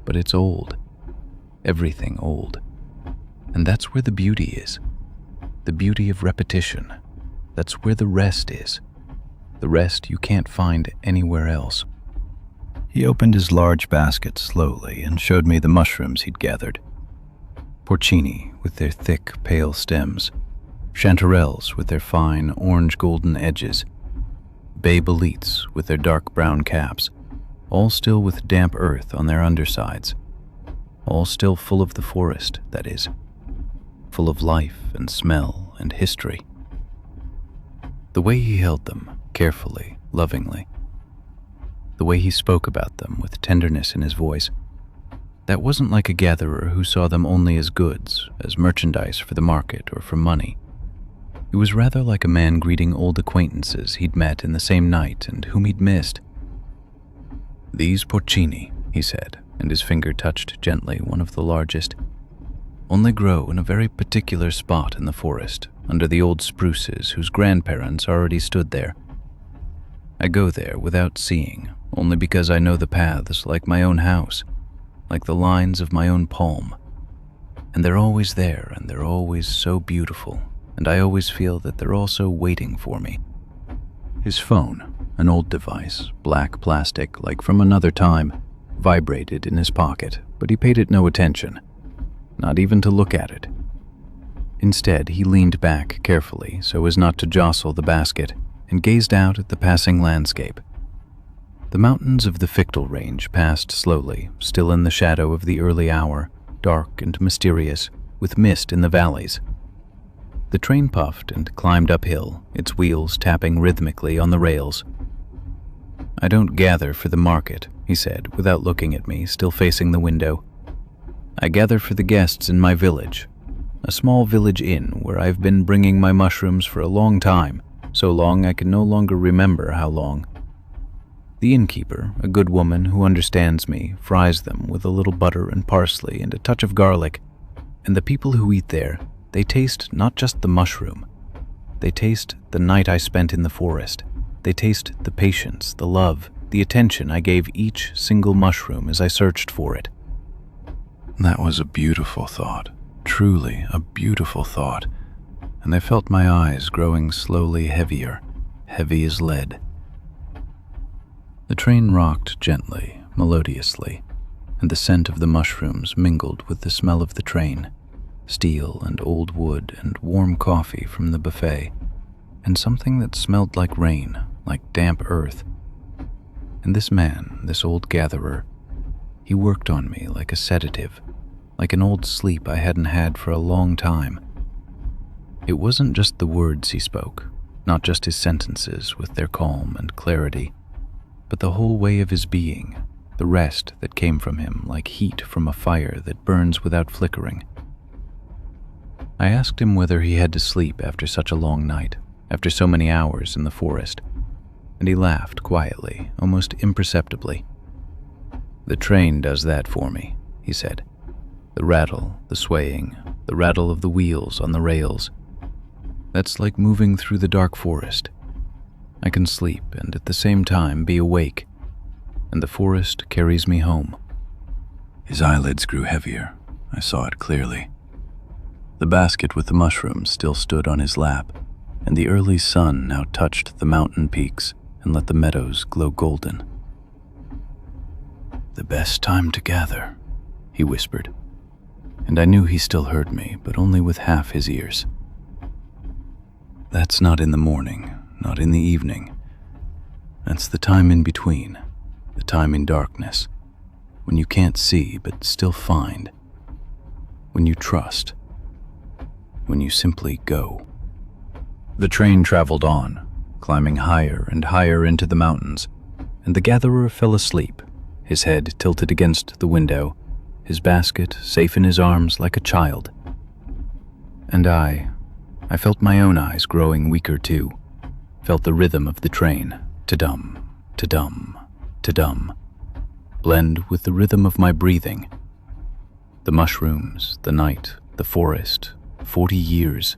But it's old. Everything old. And that's where the beauty is. The beauty of repetition. That's where the rest is. The rest you can't find anywhere else." He opened his large basket slowly and showed me the mushrooms he'd gathered. Porcini with their thick, pale stems, chanterelles with their fine, orange-golden edges, bay boletes with their dark brown caps, all still with damp earth on their undersides, all still full of the forest, that is, full of life and smell and history. The way he held them, carefully, lovingly, the way he spoke about them with tenderness in his voice, that wasn't like a gatherer who saw them only as goods, as merchandise for the market or for money. It was rather like a man greeting old acquaintances he'd met in the same night and whom he'd missed. "These porcini," he said, and his finger touched gently one of the largest, "only grow in a very particular spot in the forest, under the old spruces whose grandparents already stood there. I go there without seeing, only because I know the paths like my own house, like the lines of my own palm. And they're always there, and they're always so beautiful, and I always feel that they're also waiting for me." His phone, an old device, black plastic like from another time, vibrated in his pocket, but he paid it no attention, not even to look at it. Instead, he leaned back carefully so as not to jostle the basket and gazed out at the passing landscape. The mountains of the Fictal Range passed slowly, still in the shadow of the early hour, dark and mysterious, with mist in the valleys. The train puffed and climbed uphill, its wheels tapping rhythmically on the rails. "I don't gather for the market," he said, without looking at me, still facing the window. "I gather for the guests in my village, a small village inn where I've been bringing my mushrooms for a long time, so long I can no longer remember how long. The innkeeper, a good woman who understands me, fries them with a little butter and parsley and a touch of garlic, and the people who eat there, they taste not just the mushroom. They taste the night I spent in the forest. They taste the patience, the love, the attention I gave each single mushroom as I searched for it." That was a beautiful thought, truly a beautiful thought. and I felt my eyes growing slowly heavier, heavy as lead. The train rocked gently, melodiously, and the scent of the mushrooms mingled with the smell of the train, steel and old wood and warm coffee from the buffet, and something that smelled like rain, like damp earth. And this man, this old gatherer, he worked on me like a sedative, like an old sleep I hadn't had for a long time. It wasn't just the words he spoke, not just his sentences with their calm and clarity, but the whole way of his being, the rest that came from him like heat from a fire that burns without flickering. I asked him whether he had to sleep after such a long night, after so many hours in the forest, and he laughed quietly, almost imperceptibly. "The train does that for me," he said. "The rattle, the swaying, the rattle of the wheels on the rails. That's like moving through the dark forest. I can sleep and at the same time be awake, and the forest carries me home." His eyelids grew heavier. I saw it clearly. The basket with the mushrooms still stood on his lap, and the early sun now touched the mountain peaks and let the meadows glow golden. "The best time to gather," he whispered, and I knew he still heard me, but only with half his ears. "That's not in the morning, not in the evening. That's the time in between, the time in darkness, when you can't see but still find, when you trust, when you simply go." The train traveled on, climbing higher and higher into the mountains, and the gatherer fell asleep, his head tilted against the window, his basket safe in his arms like a child. And I felt my own eyes growing weaker too, felt the rhythm of the train, ta-dum, ta-dum, ta-dum, blend with the rhythm of my breathing. The mushrooms, the night, the forest, 40 years.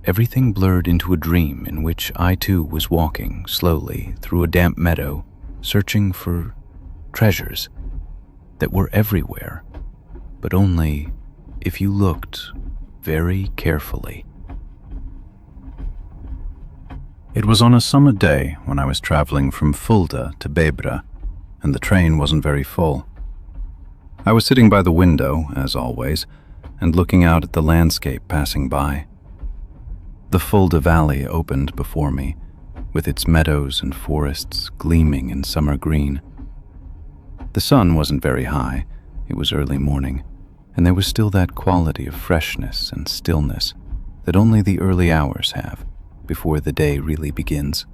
Everything blurred into a dream in which I too was walking slowly through a damp meadow, searching for treasures that were everywhere, but only if you looked very carefully. It was on a summer day when I was traveling from Fulda to Bebra, and the train wasn't very full. I was sitting by the window, as always, and looking out at the landscape passing by. The Fulda Valley opened before me, with its meadows and forests gleaming in summer green. The sun wasn't very high, it was early morning, and there was still that quality of freshness and stillness that only the early hours have, before the day really begins.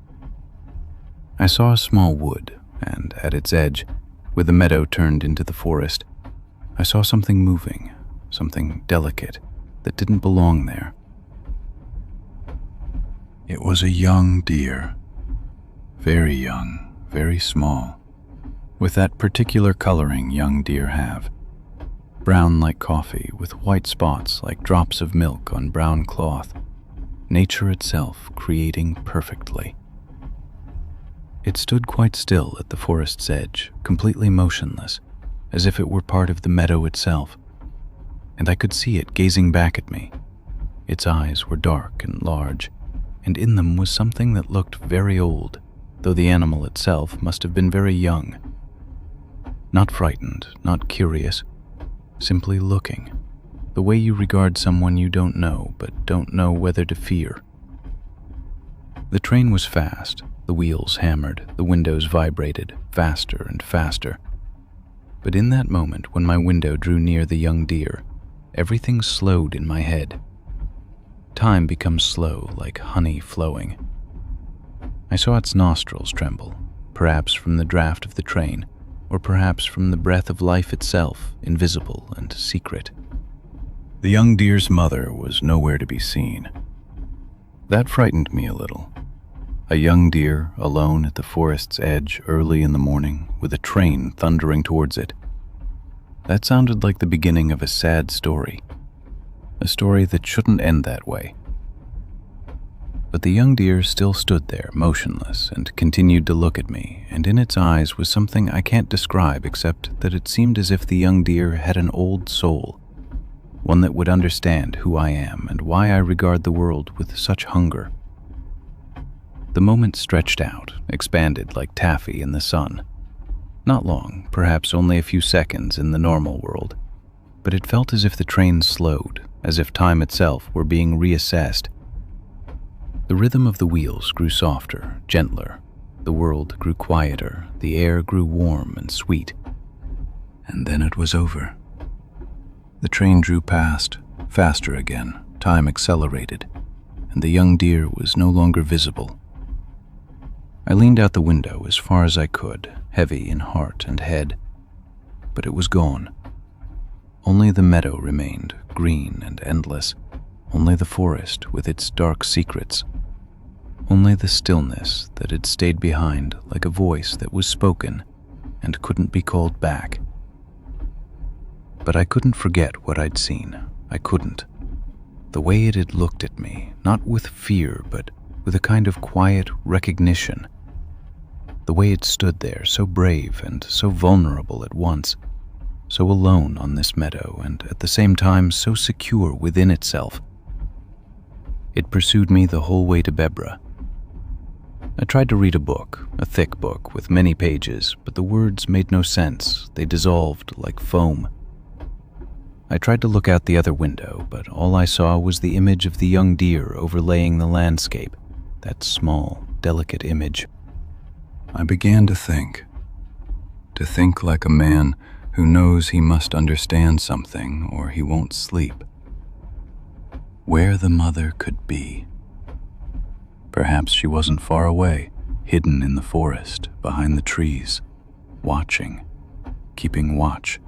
I saw a small wood, and at its edge, where the meadow turned into the forest, I saw something moving, something delicate that didn't belong there. It was a young deer, very young, very small, with that particular coloring young deer have, brown like coffee with white spots like drops of milk on brown cloth, nature itself creating perfectly. It stood quite still at the forest's edge, completely motionless, as if it were part of the meadow itself, and I could see it gazing back at me. Its eyes were dark and large, and in them was something that looked very old, though the animal itself must have been very young. Not frightened, not curious, simply looking, the way you regard someone you don't know but don't know whether to fear. The train was fast, the wheels hammered, the windows vibrated, faster and faster. But in that moment when my window drew near the young deer, everything slowed in my head. Time becomes slow, like honey flowing. I saw its nostrils tremble, perhaps from the draft of the train, or perhaps from the breath of life itself, invisible and secret. The young deer's mother was nowhere to be seen. That frightened me a little. A young deer alone at the forest's edge early in the morning, with a train thundering towards it. That sounded like the beginning of a sad story. A story that shouldn't end that way. But the young deer still stood there, motionless, and continued to look at me, and in its eyes was something I can't describe except that it seemed as if the young deer had an old soul. one that would understand who I am and why I regard the world with such hunger. The moment stretched out, expanded like taffy in the sun. Not long, perhaps only a few seconds in the normal world, but it felt as if the train slowed, as if time itself were being reassessed. The rhythm of the wheels grew softer, gentler. The world grew quieter, the air grew warm and sweet. And then it was over. The train drew past, faster again, time accelerated, and the young deer was no longer visible. I leaned out the window as far as I could, heavy in heart and head, but it was gone. Only the meadow remained, green and endless, only the forest with its dark secrets, only the stillness that had stayed behind like a voice that was spoken and couldn't be called back. But I couldn't forget what I'd seen. I couldn't. The way it had looked at me, not with fear, but with a kind of quiet recognition. The way it stood there, so brave and so vulnerable at once, so alone on this meadow and at the same time so secure within itself. It pursued me the whole way to Bebra. I tried to read a book, a thick book with many pages, but the words made no sense. They dissolved like foam. I tried to look out the other window, but all I saw was the image of the young deer overlaying the landscape, that small, delicate image. I began to think like a man who knows he must understand something or he won't sleep. Where the mother could be. Perhaps she wasn't far away, hidden in the forest, behind the trees, watching, keeping watch.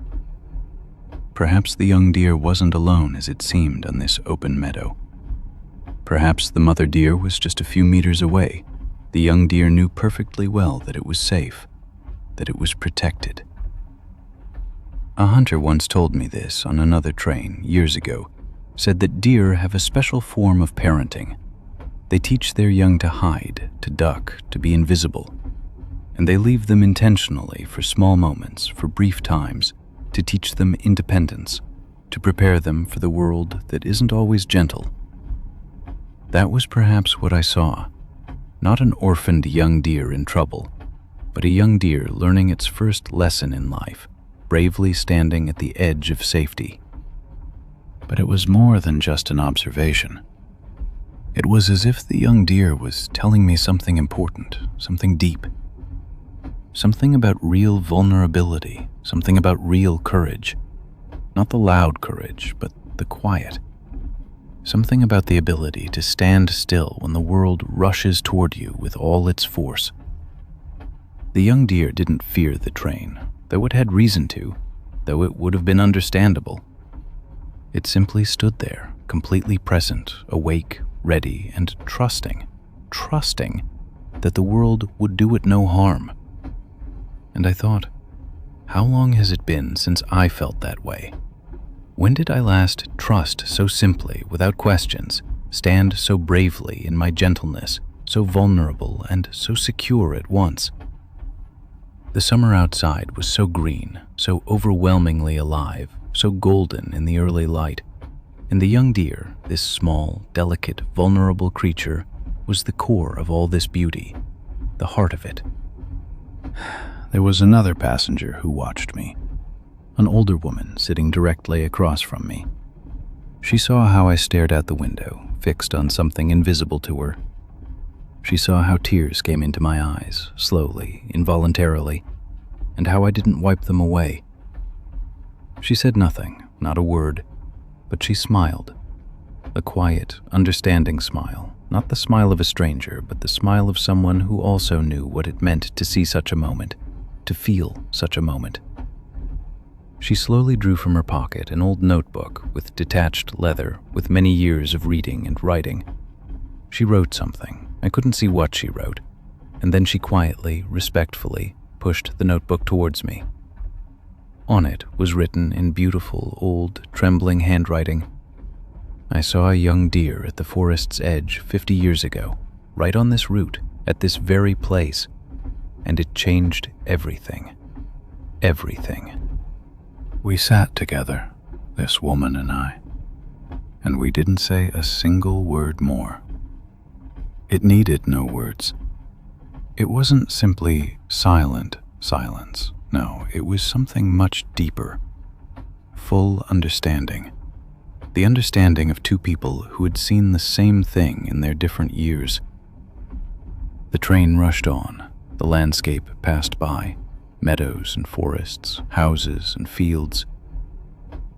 Perhaps the young deer wasn't alone as it seemed on this open meadow. Perhaps the mother deer was just a few meters away. The young deer knew perfectly well that it was safe, that it was protected. A hunter once told me this on another train years ago, said that deer have a special form of parenting. They teach their young to hide, to duck, to be invisible, and they leave them intentionally for small moments, for brief times, to teach them independence, to prepare them for the world that isn't always gentle. That was perhaps what I saw. Not an orphaned young deer in trouble, but a young deer learning its first lesson in life, bravely standing at the edge of safety. But it was more than just an observation. It was as if the young deer was telling me something important, something deep. Something about real vulnerability, something about real courage. Not the loud courage, but the quiet. Something about the ability to stand still when the world rushes toward you with all its force. The young deer didn't fear the train, though it had reason to, though it would have been understandable. It simply stood there, completely present, awake, ready, and trusting that the world would do it no harm. And I thought, how long has it been since I felt that way? When did I last trust so simply, without questions, stand so bravely in my gentleness, so vulnerable and so secure at once? The summer outside was so green, so overwhelmingly alive, so golden in the early light, and the young deer, this small, delicate, vulnerable creature, was the core of all this beauty, the heart of it. There was another passenger who watched me, an older woman sitting directly across from me. She saw how I stared out the window, fixed on something invisible to her. She saw how tears came into my eyes, slowly, involuntarily, and how I didn't wipe them away. She said nothing, not a word, but she smiled. A quiet, understanding smile, not the smile of a stranger, but the smile of someone who also knew what it meant to see such a moment, to feel such a moment. She slowly drew from her pocket an old notebook with detached leather, with many years of reading and writing. She wrote something. I couldn't see what she wrote, and then she quietly, respectfully, pushed the notebook towards me. On it was written in beautiful, old, trembling handwriting, "I saw a young deer at the forest's edge 50 years ago, right on this route, at this very place, and it changed everything. Everything." We sat together, this woman and I, and we didn't say a single word more. It needed no words. It wasn't simply silent silence. No, it was something much deeper. Full understanding. The understanding of two people who had seen the same thing in their different years. The train rushed on. The landscape passed by. Meadows and forests, houses and fields.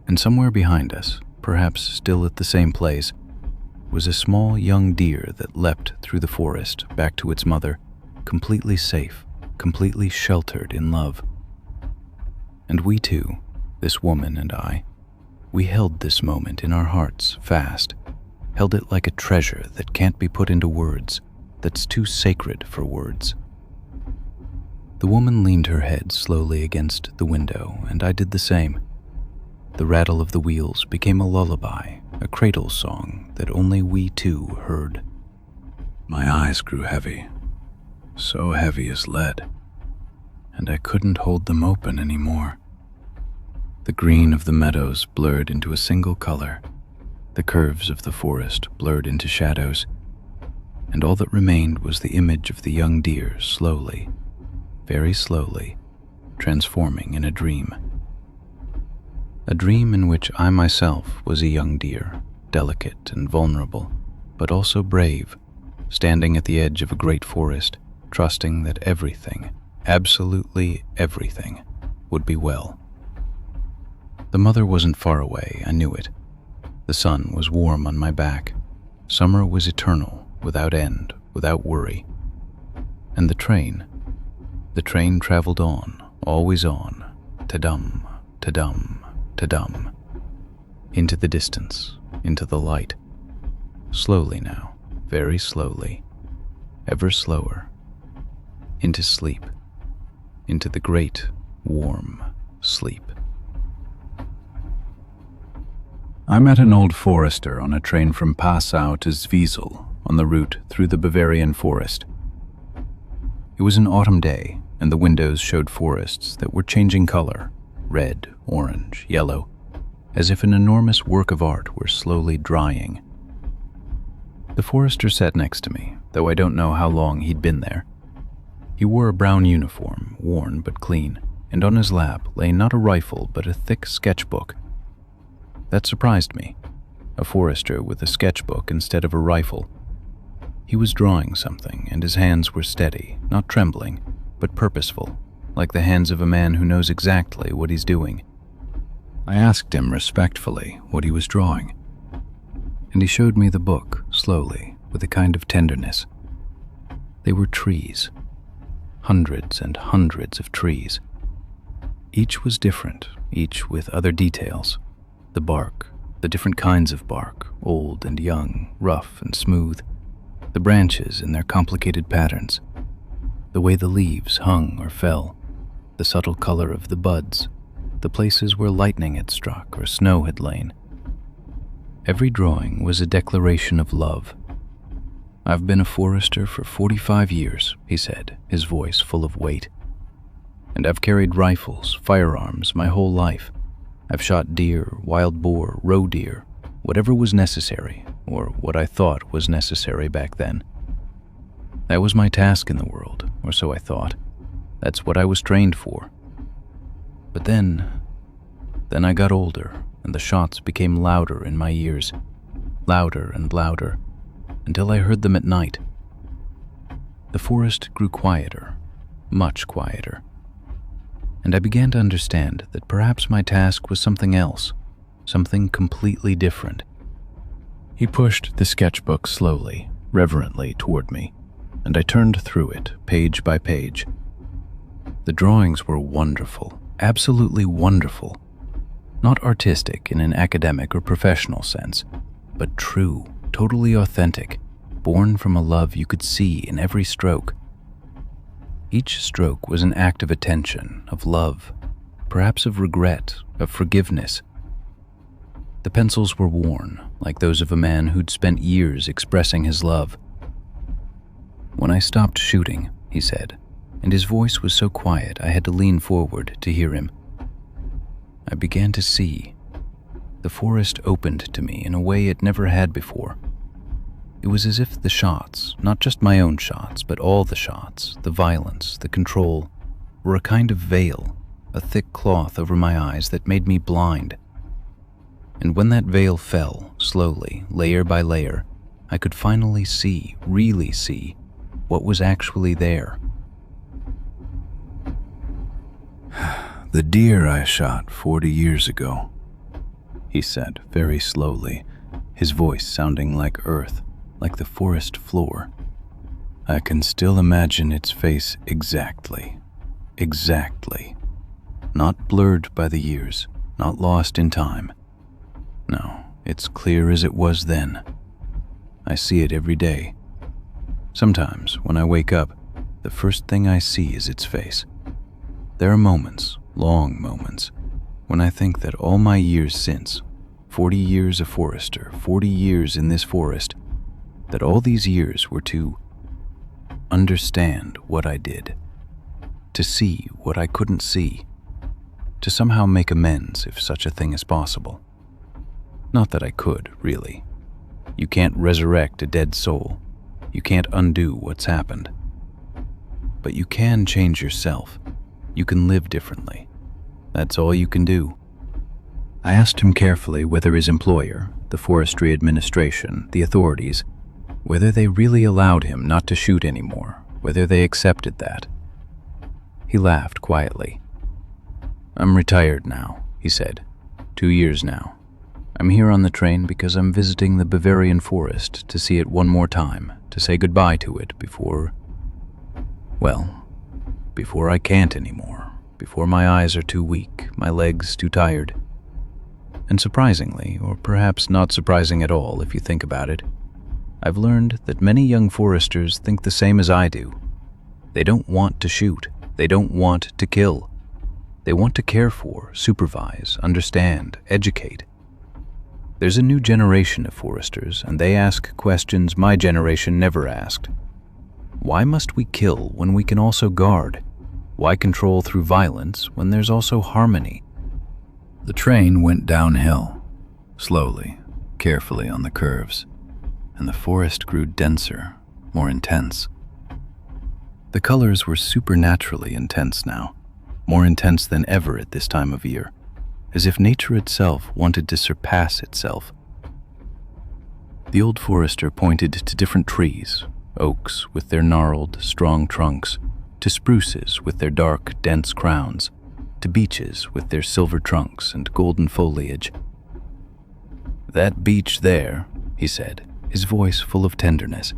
And somewhere behind us, perhaps still at the same place, was a small young deer that leapt through the forest back to its mother, completely safe, completely sheltered in love. And we two, this woman and I, we held this moment in our hearts fast, held it like a treasure that can't be put into words, that's too sacred for words. The woman leaned her head slowly against the window, and I did the same. The rattle of the wheels became a lullaby, a cradle song that only we two heard. My eyes grew heavy, so heavy as lead, and I couldn't hold them open anymore. The green of the meadows blurred into a single color, the curves of the forest blurred into shadows, and all that remained was the image of the young deer slowly, very slowly, transforming in a dream. A dream in which I myself was a young deer, delicate and vulnerable, but also brave, standing at the edge of a great forest, trusting that everything, absolutely everything, would be well. The mother wasn't far away, I knew it. The sun was warm on my back. Summer was eternal, without end, without worry. And the train traveled on, always on, ta-dum, ta-dum, ta-dum, into the distance, into the light. Slowly now, very slowly, ever slower, into sleep, into the great, warm sleep. I met an old forester on a train from Passau to Zwiesel on the route through the Bavarian forest. It was an autumn day, and the windows showed forests that were changing color, red, orange, yellow, as if an enormous work of art were slowly drying. The forester sat next to me, though I don't know how long he'd been there. He wore a brown uniform, worn but clean, and on his lap lay not a rifle but a thick sketchbook. That surprised me, a forester with a sketchbook instead of a rifle. He was drawing something, and his hands were steady, not trembling, but purposeful, like the hands of a man who knows exactly what he's doing. I asked him respectfully what he was drawing, and he showed me the book, slowly, with a kind of tenderness. They were trees, hundreds and hundreds of trees. Each was different, each with other details. The bark, the different kinds of bark, old and young, rough and smooth, the branches in their complicated patterns, the way the leaves hung or fell, the subtle color of the buds, the places where lightning had struck or snow had lain. Every drawing was a declaration of love. "I've been a forester for 45 years, he said, his voice full of weight. "And I've carried rifles, firearms, my whole life. I've shot deer, wild boar, roe deer, whatever was necessary, or what I thought was necessary back then. That was my task in the world, or so I thought. That's what I was trained for. But then I got older, and the shots became louder in my ears, louder and louder, until I heard them at night. The forest grew quieter, much quieter, and I began to understand that perhaps my task was something else, something completely different." He pushed the sketchbook slowly, reverently toward me, and I turned through it, page by page. The drawings were wonderful, absolutely wonderful. Not artistic in an academic or professional sense, but true, totally authentic, born from a love you could see in every stroke. Each stroke was an act of attention, of love, perhaps of regret, of forgiveness. The pencils were worn, like those of a man who'd spent years expressing his love. "When I stopped shooting," he said, and his voice was so quiet I had to lean forward to hear him, "I began to see. The forest opened to me in a way it never had before. It was as if the shots, not just my own shots, but all the shots, the violence, the control, were a kind of veil, a thick cloth over my eyes that made me blind. And when that veil fell, slowly, layer by layer, I could finally see, really see, what was actually there. The deer I shot 40 years ago, he said very slowly, his voice sounding like earth, like the forest floor. I can still imagine its face exactly. Not blurred by the years, not lost in time. No, it's clear as it was then. I see it every day. Sometimes, when I wake up, the first thing I see is its face. There are moments, long moments, when I think that all my years since, 40 years a forester, 40 years in this forest, that all these years were to understand what I did, to see what I couldn't see, to somehow make amends if such a thing is possible. Not that I could, really. You can't resurrect a dead soul. You can't undo what's happened. But you can change yourself. You can live differently. That's all you can do. I asked him carefully whether his employer, the Forestry Administration, the authorities, whether they really allowed him not to shoot anymore, whether they accepted that. He laughed quietly. "I'm retired now," he said. 2 years now. I'm here on the train because I'm visiting the Bavarian forest to see it one more time, to say goodbye to it before I can't anymore, before my eyes are too weak, my legs too tired. And surprisingly, or perhaps not surprising at all if you think about it, I've learned that many young foresters think the same as I do. They don't want to shoot. They don't want to kill. They want to care for, supervise, understand, educate. There's a new generation of foresters, and they ask questions my generation never asked. Why must we kill when we can also guard? Why control through violence when there's also harmony? The train went downhill, slowly, carefully on the curves, and the forest grew denser, more intense. The colors were supernaturally intense now, more intense than ever at this time of year, as if nature itself wanted to surpass itself. The old forester pointed to different trees, oaks with their gnarled, strong trunks, to spruces with their dark, dense crowns, to beeches with their silver trunks and golden foliage. "That beech there," he said, his voice full of tenderness.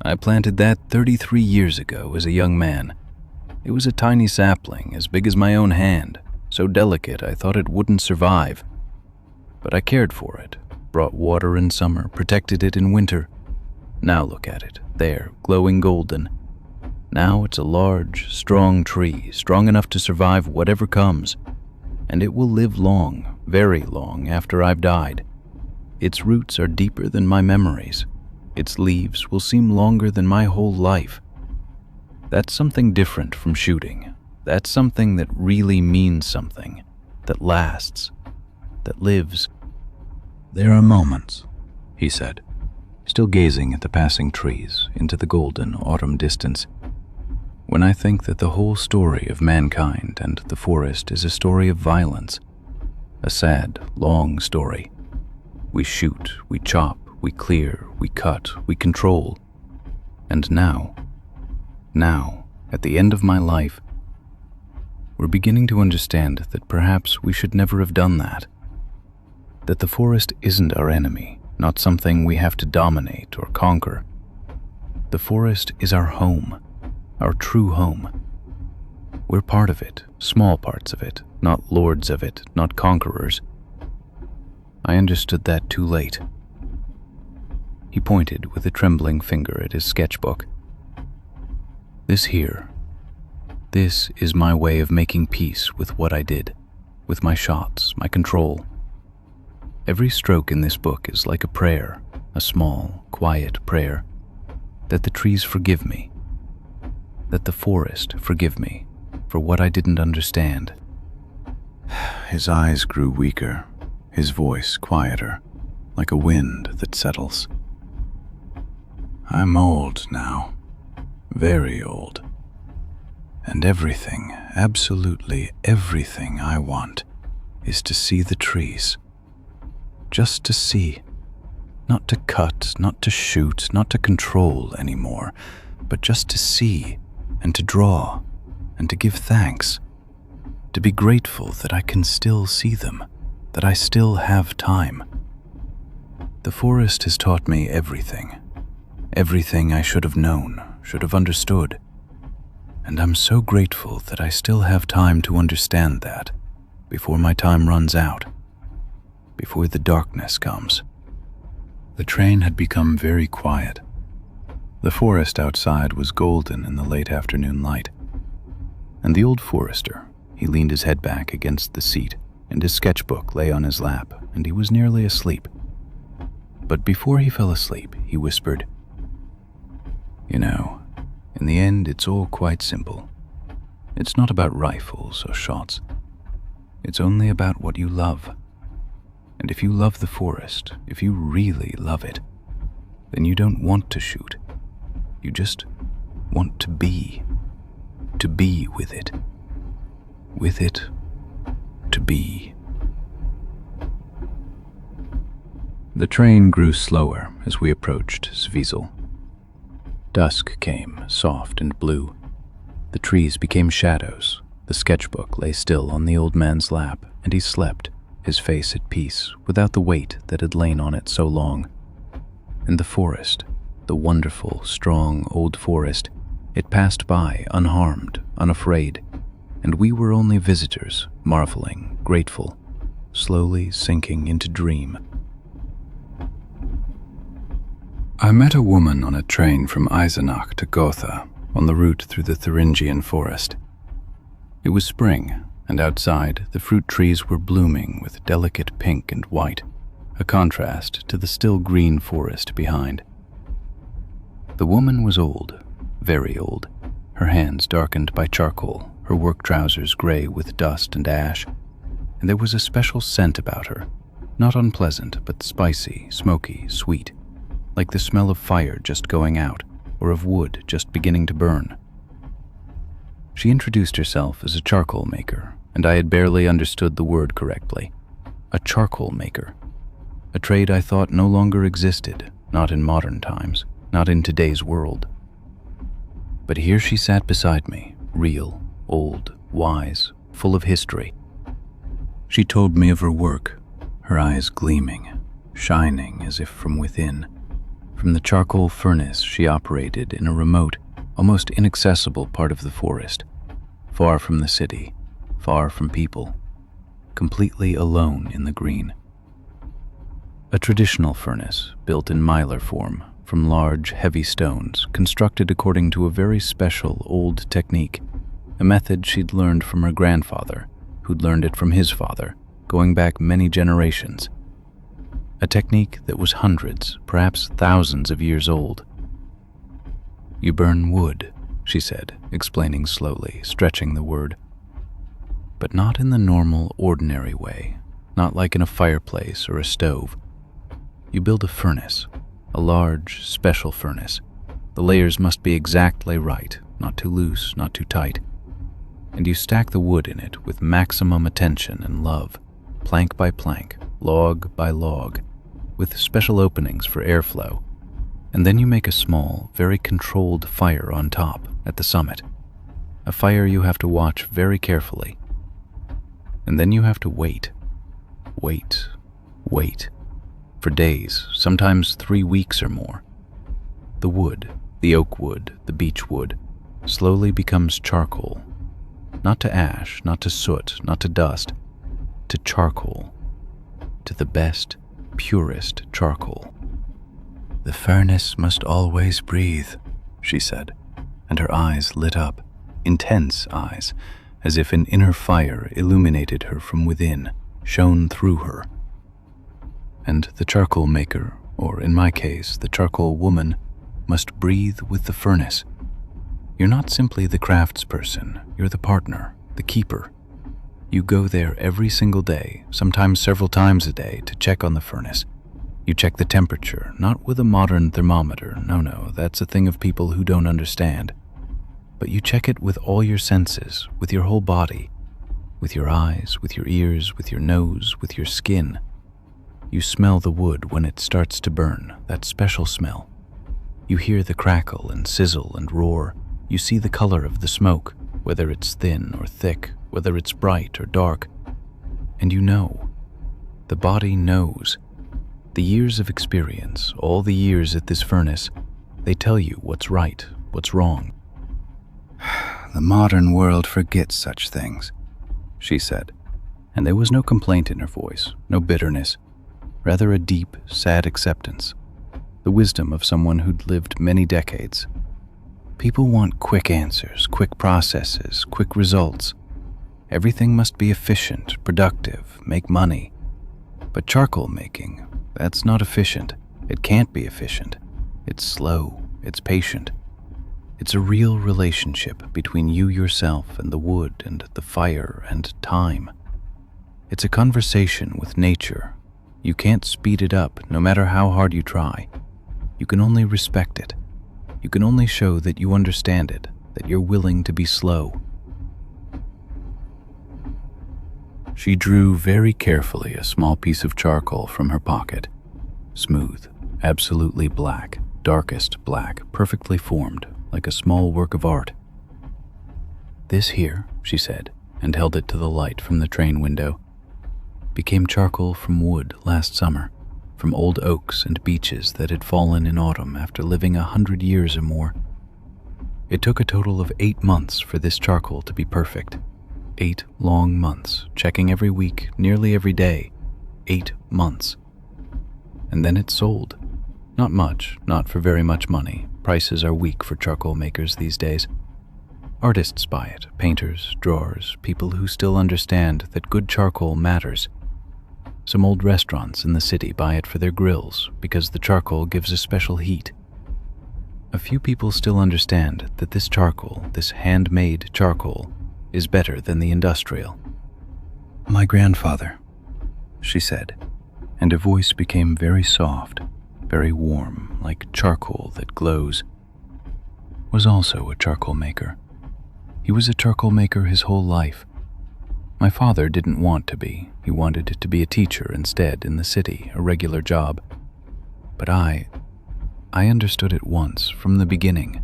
"I planted that 33 years ago as a young man. It was a tiny sapling, as big as my own hand, so delicate I thought it wouldn't survive. But I cared for it, brought water in summer, protected it in winter. Now look at it, there, glowing golden. Now it's a large, strong tree, strong enough to survive whatever comes, and it will live long, very long after I've died. Its roots are deeper than my memories. Its leaves will seem longer than my whole life. That's something different from shooting. That's something that really means something, that lasts, that lives." "There are moments," he said, still gazing at the passing trees into the golden autumn distance, "when I think that the whole story of mankind and the forest is a story of violence, a sad, long story. We shoot, we chop, we clear, we cut, we control. And now, at the end of my life, we're beginning to understand that perhaps we should never have done that. That the forest isn't our enemy, not something we have to dominate or conquer. The forest is our home, our true home. We're part of it, small parts of it, not lords of it, not conquerors. I understood that too late." He pointed with a trembling finger at his sketchbook. "This is my way of making peace with what I did, with my shots, my control. Every stroke in this book is like a prayer, a small, quiet prayer, that the trees forgive me, that the forest forgive me for what I didn't understand." His eyes grew weaker, his voice quieter, like a wind that settles. I'm old now, very old. And everything, absolutely everything I want is to see the trees. Just to see. Not to cut, not to shoot, not to control anymore, but just to see and to draw and to give thanks. To be grateful that I can still see them, that I still have time. The forest has taught me everything. Everything I should have known, should have understood. And I'm so grateful that I still have time to understand that before my time runs out, before the darkness comes. The train had become very quiet. The forest outside was golden in the late afternoon light. And the old forester, he leaned his head back against the seat, and his sketchbook lay on his lap, and he was nearly asleep. But before he fell asleep, he whispered, "You know, in the end, it's all quite simple. It's not about rifles or shots. It's only about what you love. And if you love the forest, if you really love it, then you don't want to shoot. You just want to be with it. With it, to be." The train grew slower as we approached Zwiesel. Dusk came, soft and blue. The trees became shadows. The sketchbook lay still on the old man's lap, and he slept, his face at peace, without the weight that had lain on it so long. And the forest, the wonderful, strong old forest, it passed by unharmed, unafraid, and we were only visitors, marveling, grateful, slowly sinking into dream. I met a woman on a train from Eisenach to Gotha on the route through the Thuringian forest. It was spring, and outside the fruit trees were blooming with delicate pink and white, a contrast to the still green forest behind. The woman was old, very old, her hands darkened by charcoal, her work trousers gray with dust and ash, and there was a special scent about her, not unpleasant but spicy, smoky, sweet, like the smell of fire just going out or of wood just beginning to burn. She introduced herself as a charcoal maker, and I had barely understood the word correctly. A charcoal maker. A trade I thought no longer existed, not in modern times, not in today's world. But here she sat beside me, real, old, wise, full of history. She told me of her work, her eyes gleaming, shining as if from within, from the charcoal furnace she operated in a remote, almost inaccessible part of the forest, far from the city, far from people, completely alone in the green. A traditional furnace, built in mylar form, from large, heavy stones, constructed according to a very special old technique, a method she'd learned from her grandfather, who'd learned it from his father, going back many generations. A technique that was hundreds, perhaps thousands of years old. "You burn wood," she said, explaining slowly, stretching the word. "But not in the normal, ordinary way, not like in a fireplace or a stove. You build a furnace, a large, special furnace. The layers must be exactly right, not too loose, not too tight. And you stack the wood in it with maximum attention and love, plank by plank, log by log, with special openings for airflow. And then you make a small, very controlled fire on top, at the summit. A fire you have to watch very carefully. And then you have to wait, for days, sometimes 3 weeks or more. The wood, the oak wood, the beech wood, slowly becomes charcoal. Not to ash, not to soot, not to dust, to charcoal, to the best, purest charcoal. The furnace must always breathe, she said, and her eyes lit up, intense eyes, as if an inner fire illuminated her from within, shone through her. And the charcoal maker, or in my case, the charcoal woman, must breathe with the furnace. You're not simply the craftsperson, you're the partner, the keeper. You go there every single day, sometimes several times a day, to check on the furnace. You check the temperature, not with a modern thermometer. No, that's a thing of people who don't understand. But you check it with all your senses, with your whole body, with your eyes, with your ears, with your nose, with your skin. You smell the wood when it starts to burn, that special smell. You hear the crackle and sizzle and roar. You see the color of the smoke, whether it's thin or thick, whether it's bright or dark. And you know. The body knows. The years of experience, all the years at this furnace, they tell you what's right, what's wrong. The modern world forgets such things, she said, and there was no complaint in her voice, no bitterness, rather a deep, sad acceptance, the wisdom of someone who'd lived many decades. People want quick answers, quick processes, quick results. Everything must be efficient, productive, make money. But charcoal making, that's not efficient. It can't be efficient. It's slow, it's patient. It's a real relationship between you yourself and the wood and the fire and time. It's a conversation with nature. You can't speed it up, no matter how hard you try. You can only respect it. You can only show that you understand it, that you're willing to be slow. She drew very carefully a small piece of charcoal from her pocket. Smooth, absolutely black, darkest black, perfectly formed, like a small work of art. This here, she said, and held it to the light from the train window, became charcoal from wood last summer, from old oaks and beeches that had fallen in autumn after living 100 years or more. It took a total of 8 months for this charcoal to be perfect. 8 long months, checking every week, nearly every day. 8 months. And then it sold. Not much, not for very much money. Prices are weak for charcoal makers these days. Artists buy it, painters, drawers, people who still understand that good charcoal matters. Some old restaurants in the city buy it for their grills because the charcoal gives a special heat. A few people still understand that this charcoal, this handmade charcoal, is better than the industrial. My grandfather, she said, and her voice became very soft, very warm, like charcoal that glows, was also a charcoal maker. He was a charcoal maker his whole life. My father didn't want to be. He wanted to be a teacher instead in the city, a regular job. But I understood it once, from the beginning.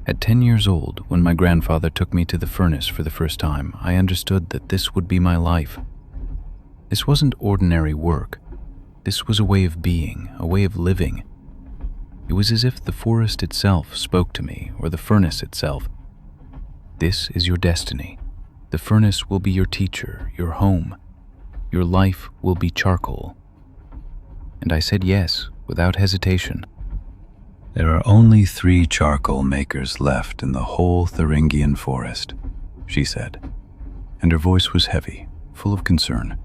At 10 years old, when my grandfather took me to the furnace for the first time, I understood that this would be my life. This wasn't ordinary work. This was a way of being, a way of living. It was as if the forest itself spoke to me, or the furnace itself. This is your destiny. The furnace will be your teacher, your home. Your life will be charcoal. And I said yes, without hesitation. There are only 3 charcoal makers left in the whole Thuringian forest, she said, and her voice was heavy, full of concern.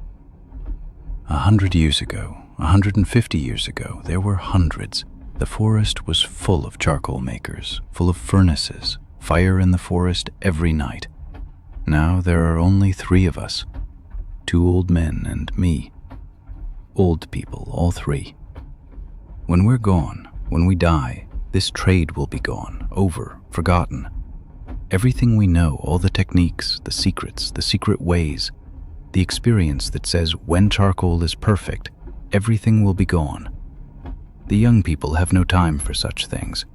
100 years ago, 150 years ago, there were hundreds. The forest was full of charcoal makers, full of furnaces, fire in the forest every night. Now there are only 3 of us, 2 old men and me. Old people, all 3. When we're gone, when we die, this trade will be gone, over, forgotten. Everything we know, all the techniques, the secrets, the secret ways, the experience that says when charcoal is perfect, everything will be gone. The young people have no time for such things.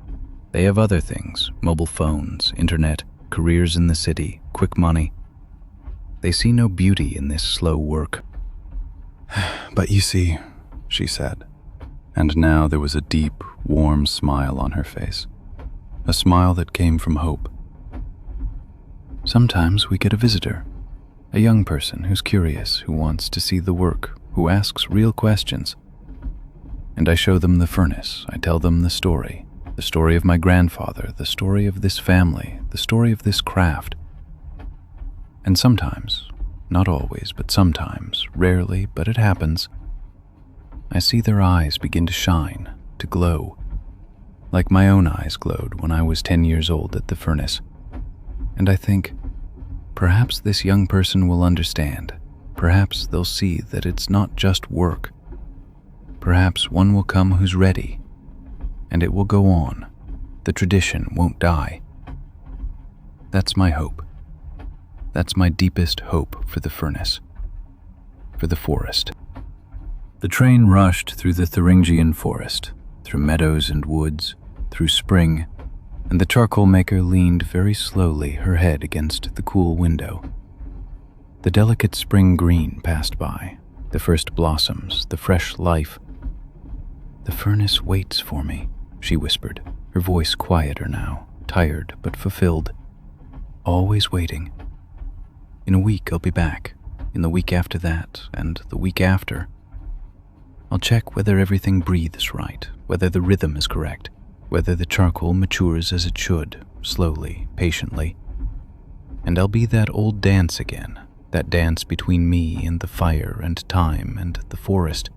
They have other things, mobile phones, internet, careers in the city, quick money. They see no beauty in this slow work. But you see, she said, and now there was a deep, warm smile on her face, a smile that came from hope. Sometimes we get a visitor, a young person who's curious, who wants to see the work, who asks real questions. And I show them the furnace. I tell them the story of my grandfather, the story of this family, the story of this craft. And sometimes, not always, but sometimes, rarely, but it happens, I see their eyes begin to shine, to glow, like my own eyes glowed when I was 10 years old at the furnace. And I think, Perhaps this young person will understand. Perhaps they'll see that it's not just work. Perhaps one will come who's ready, and it will go on. The tradition won't die. That's my hope. That's my deepest hope for the furnace, for the forest. The train rushed through the Thuringian forest, through meadows and woods, through spring, and the charcoal maker leaned very slowly, her head against the cool window. The delicate spring green passed by, the first blossoms, the fresh life. "The furnace waits for me," she whispered, her voice quieter now, tired but fulfilled. "Always waiting. In a week I'll be back, in the week after that, and the week after. I'll check whether everything breathes right, whether the rhythm is correct, whether the charcoal matures as it should, slowly, patiently. And I'll be that old dance again, that dance between me and the fire and time and the forest,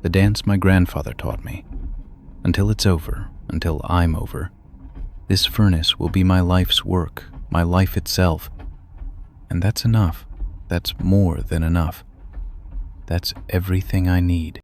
the dance my grandfather taught me. Until it's over, until I'm over, this furnace will be my life's work, my life itself. And that's enough. That's more than enough. That's everything I need."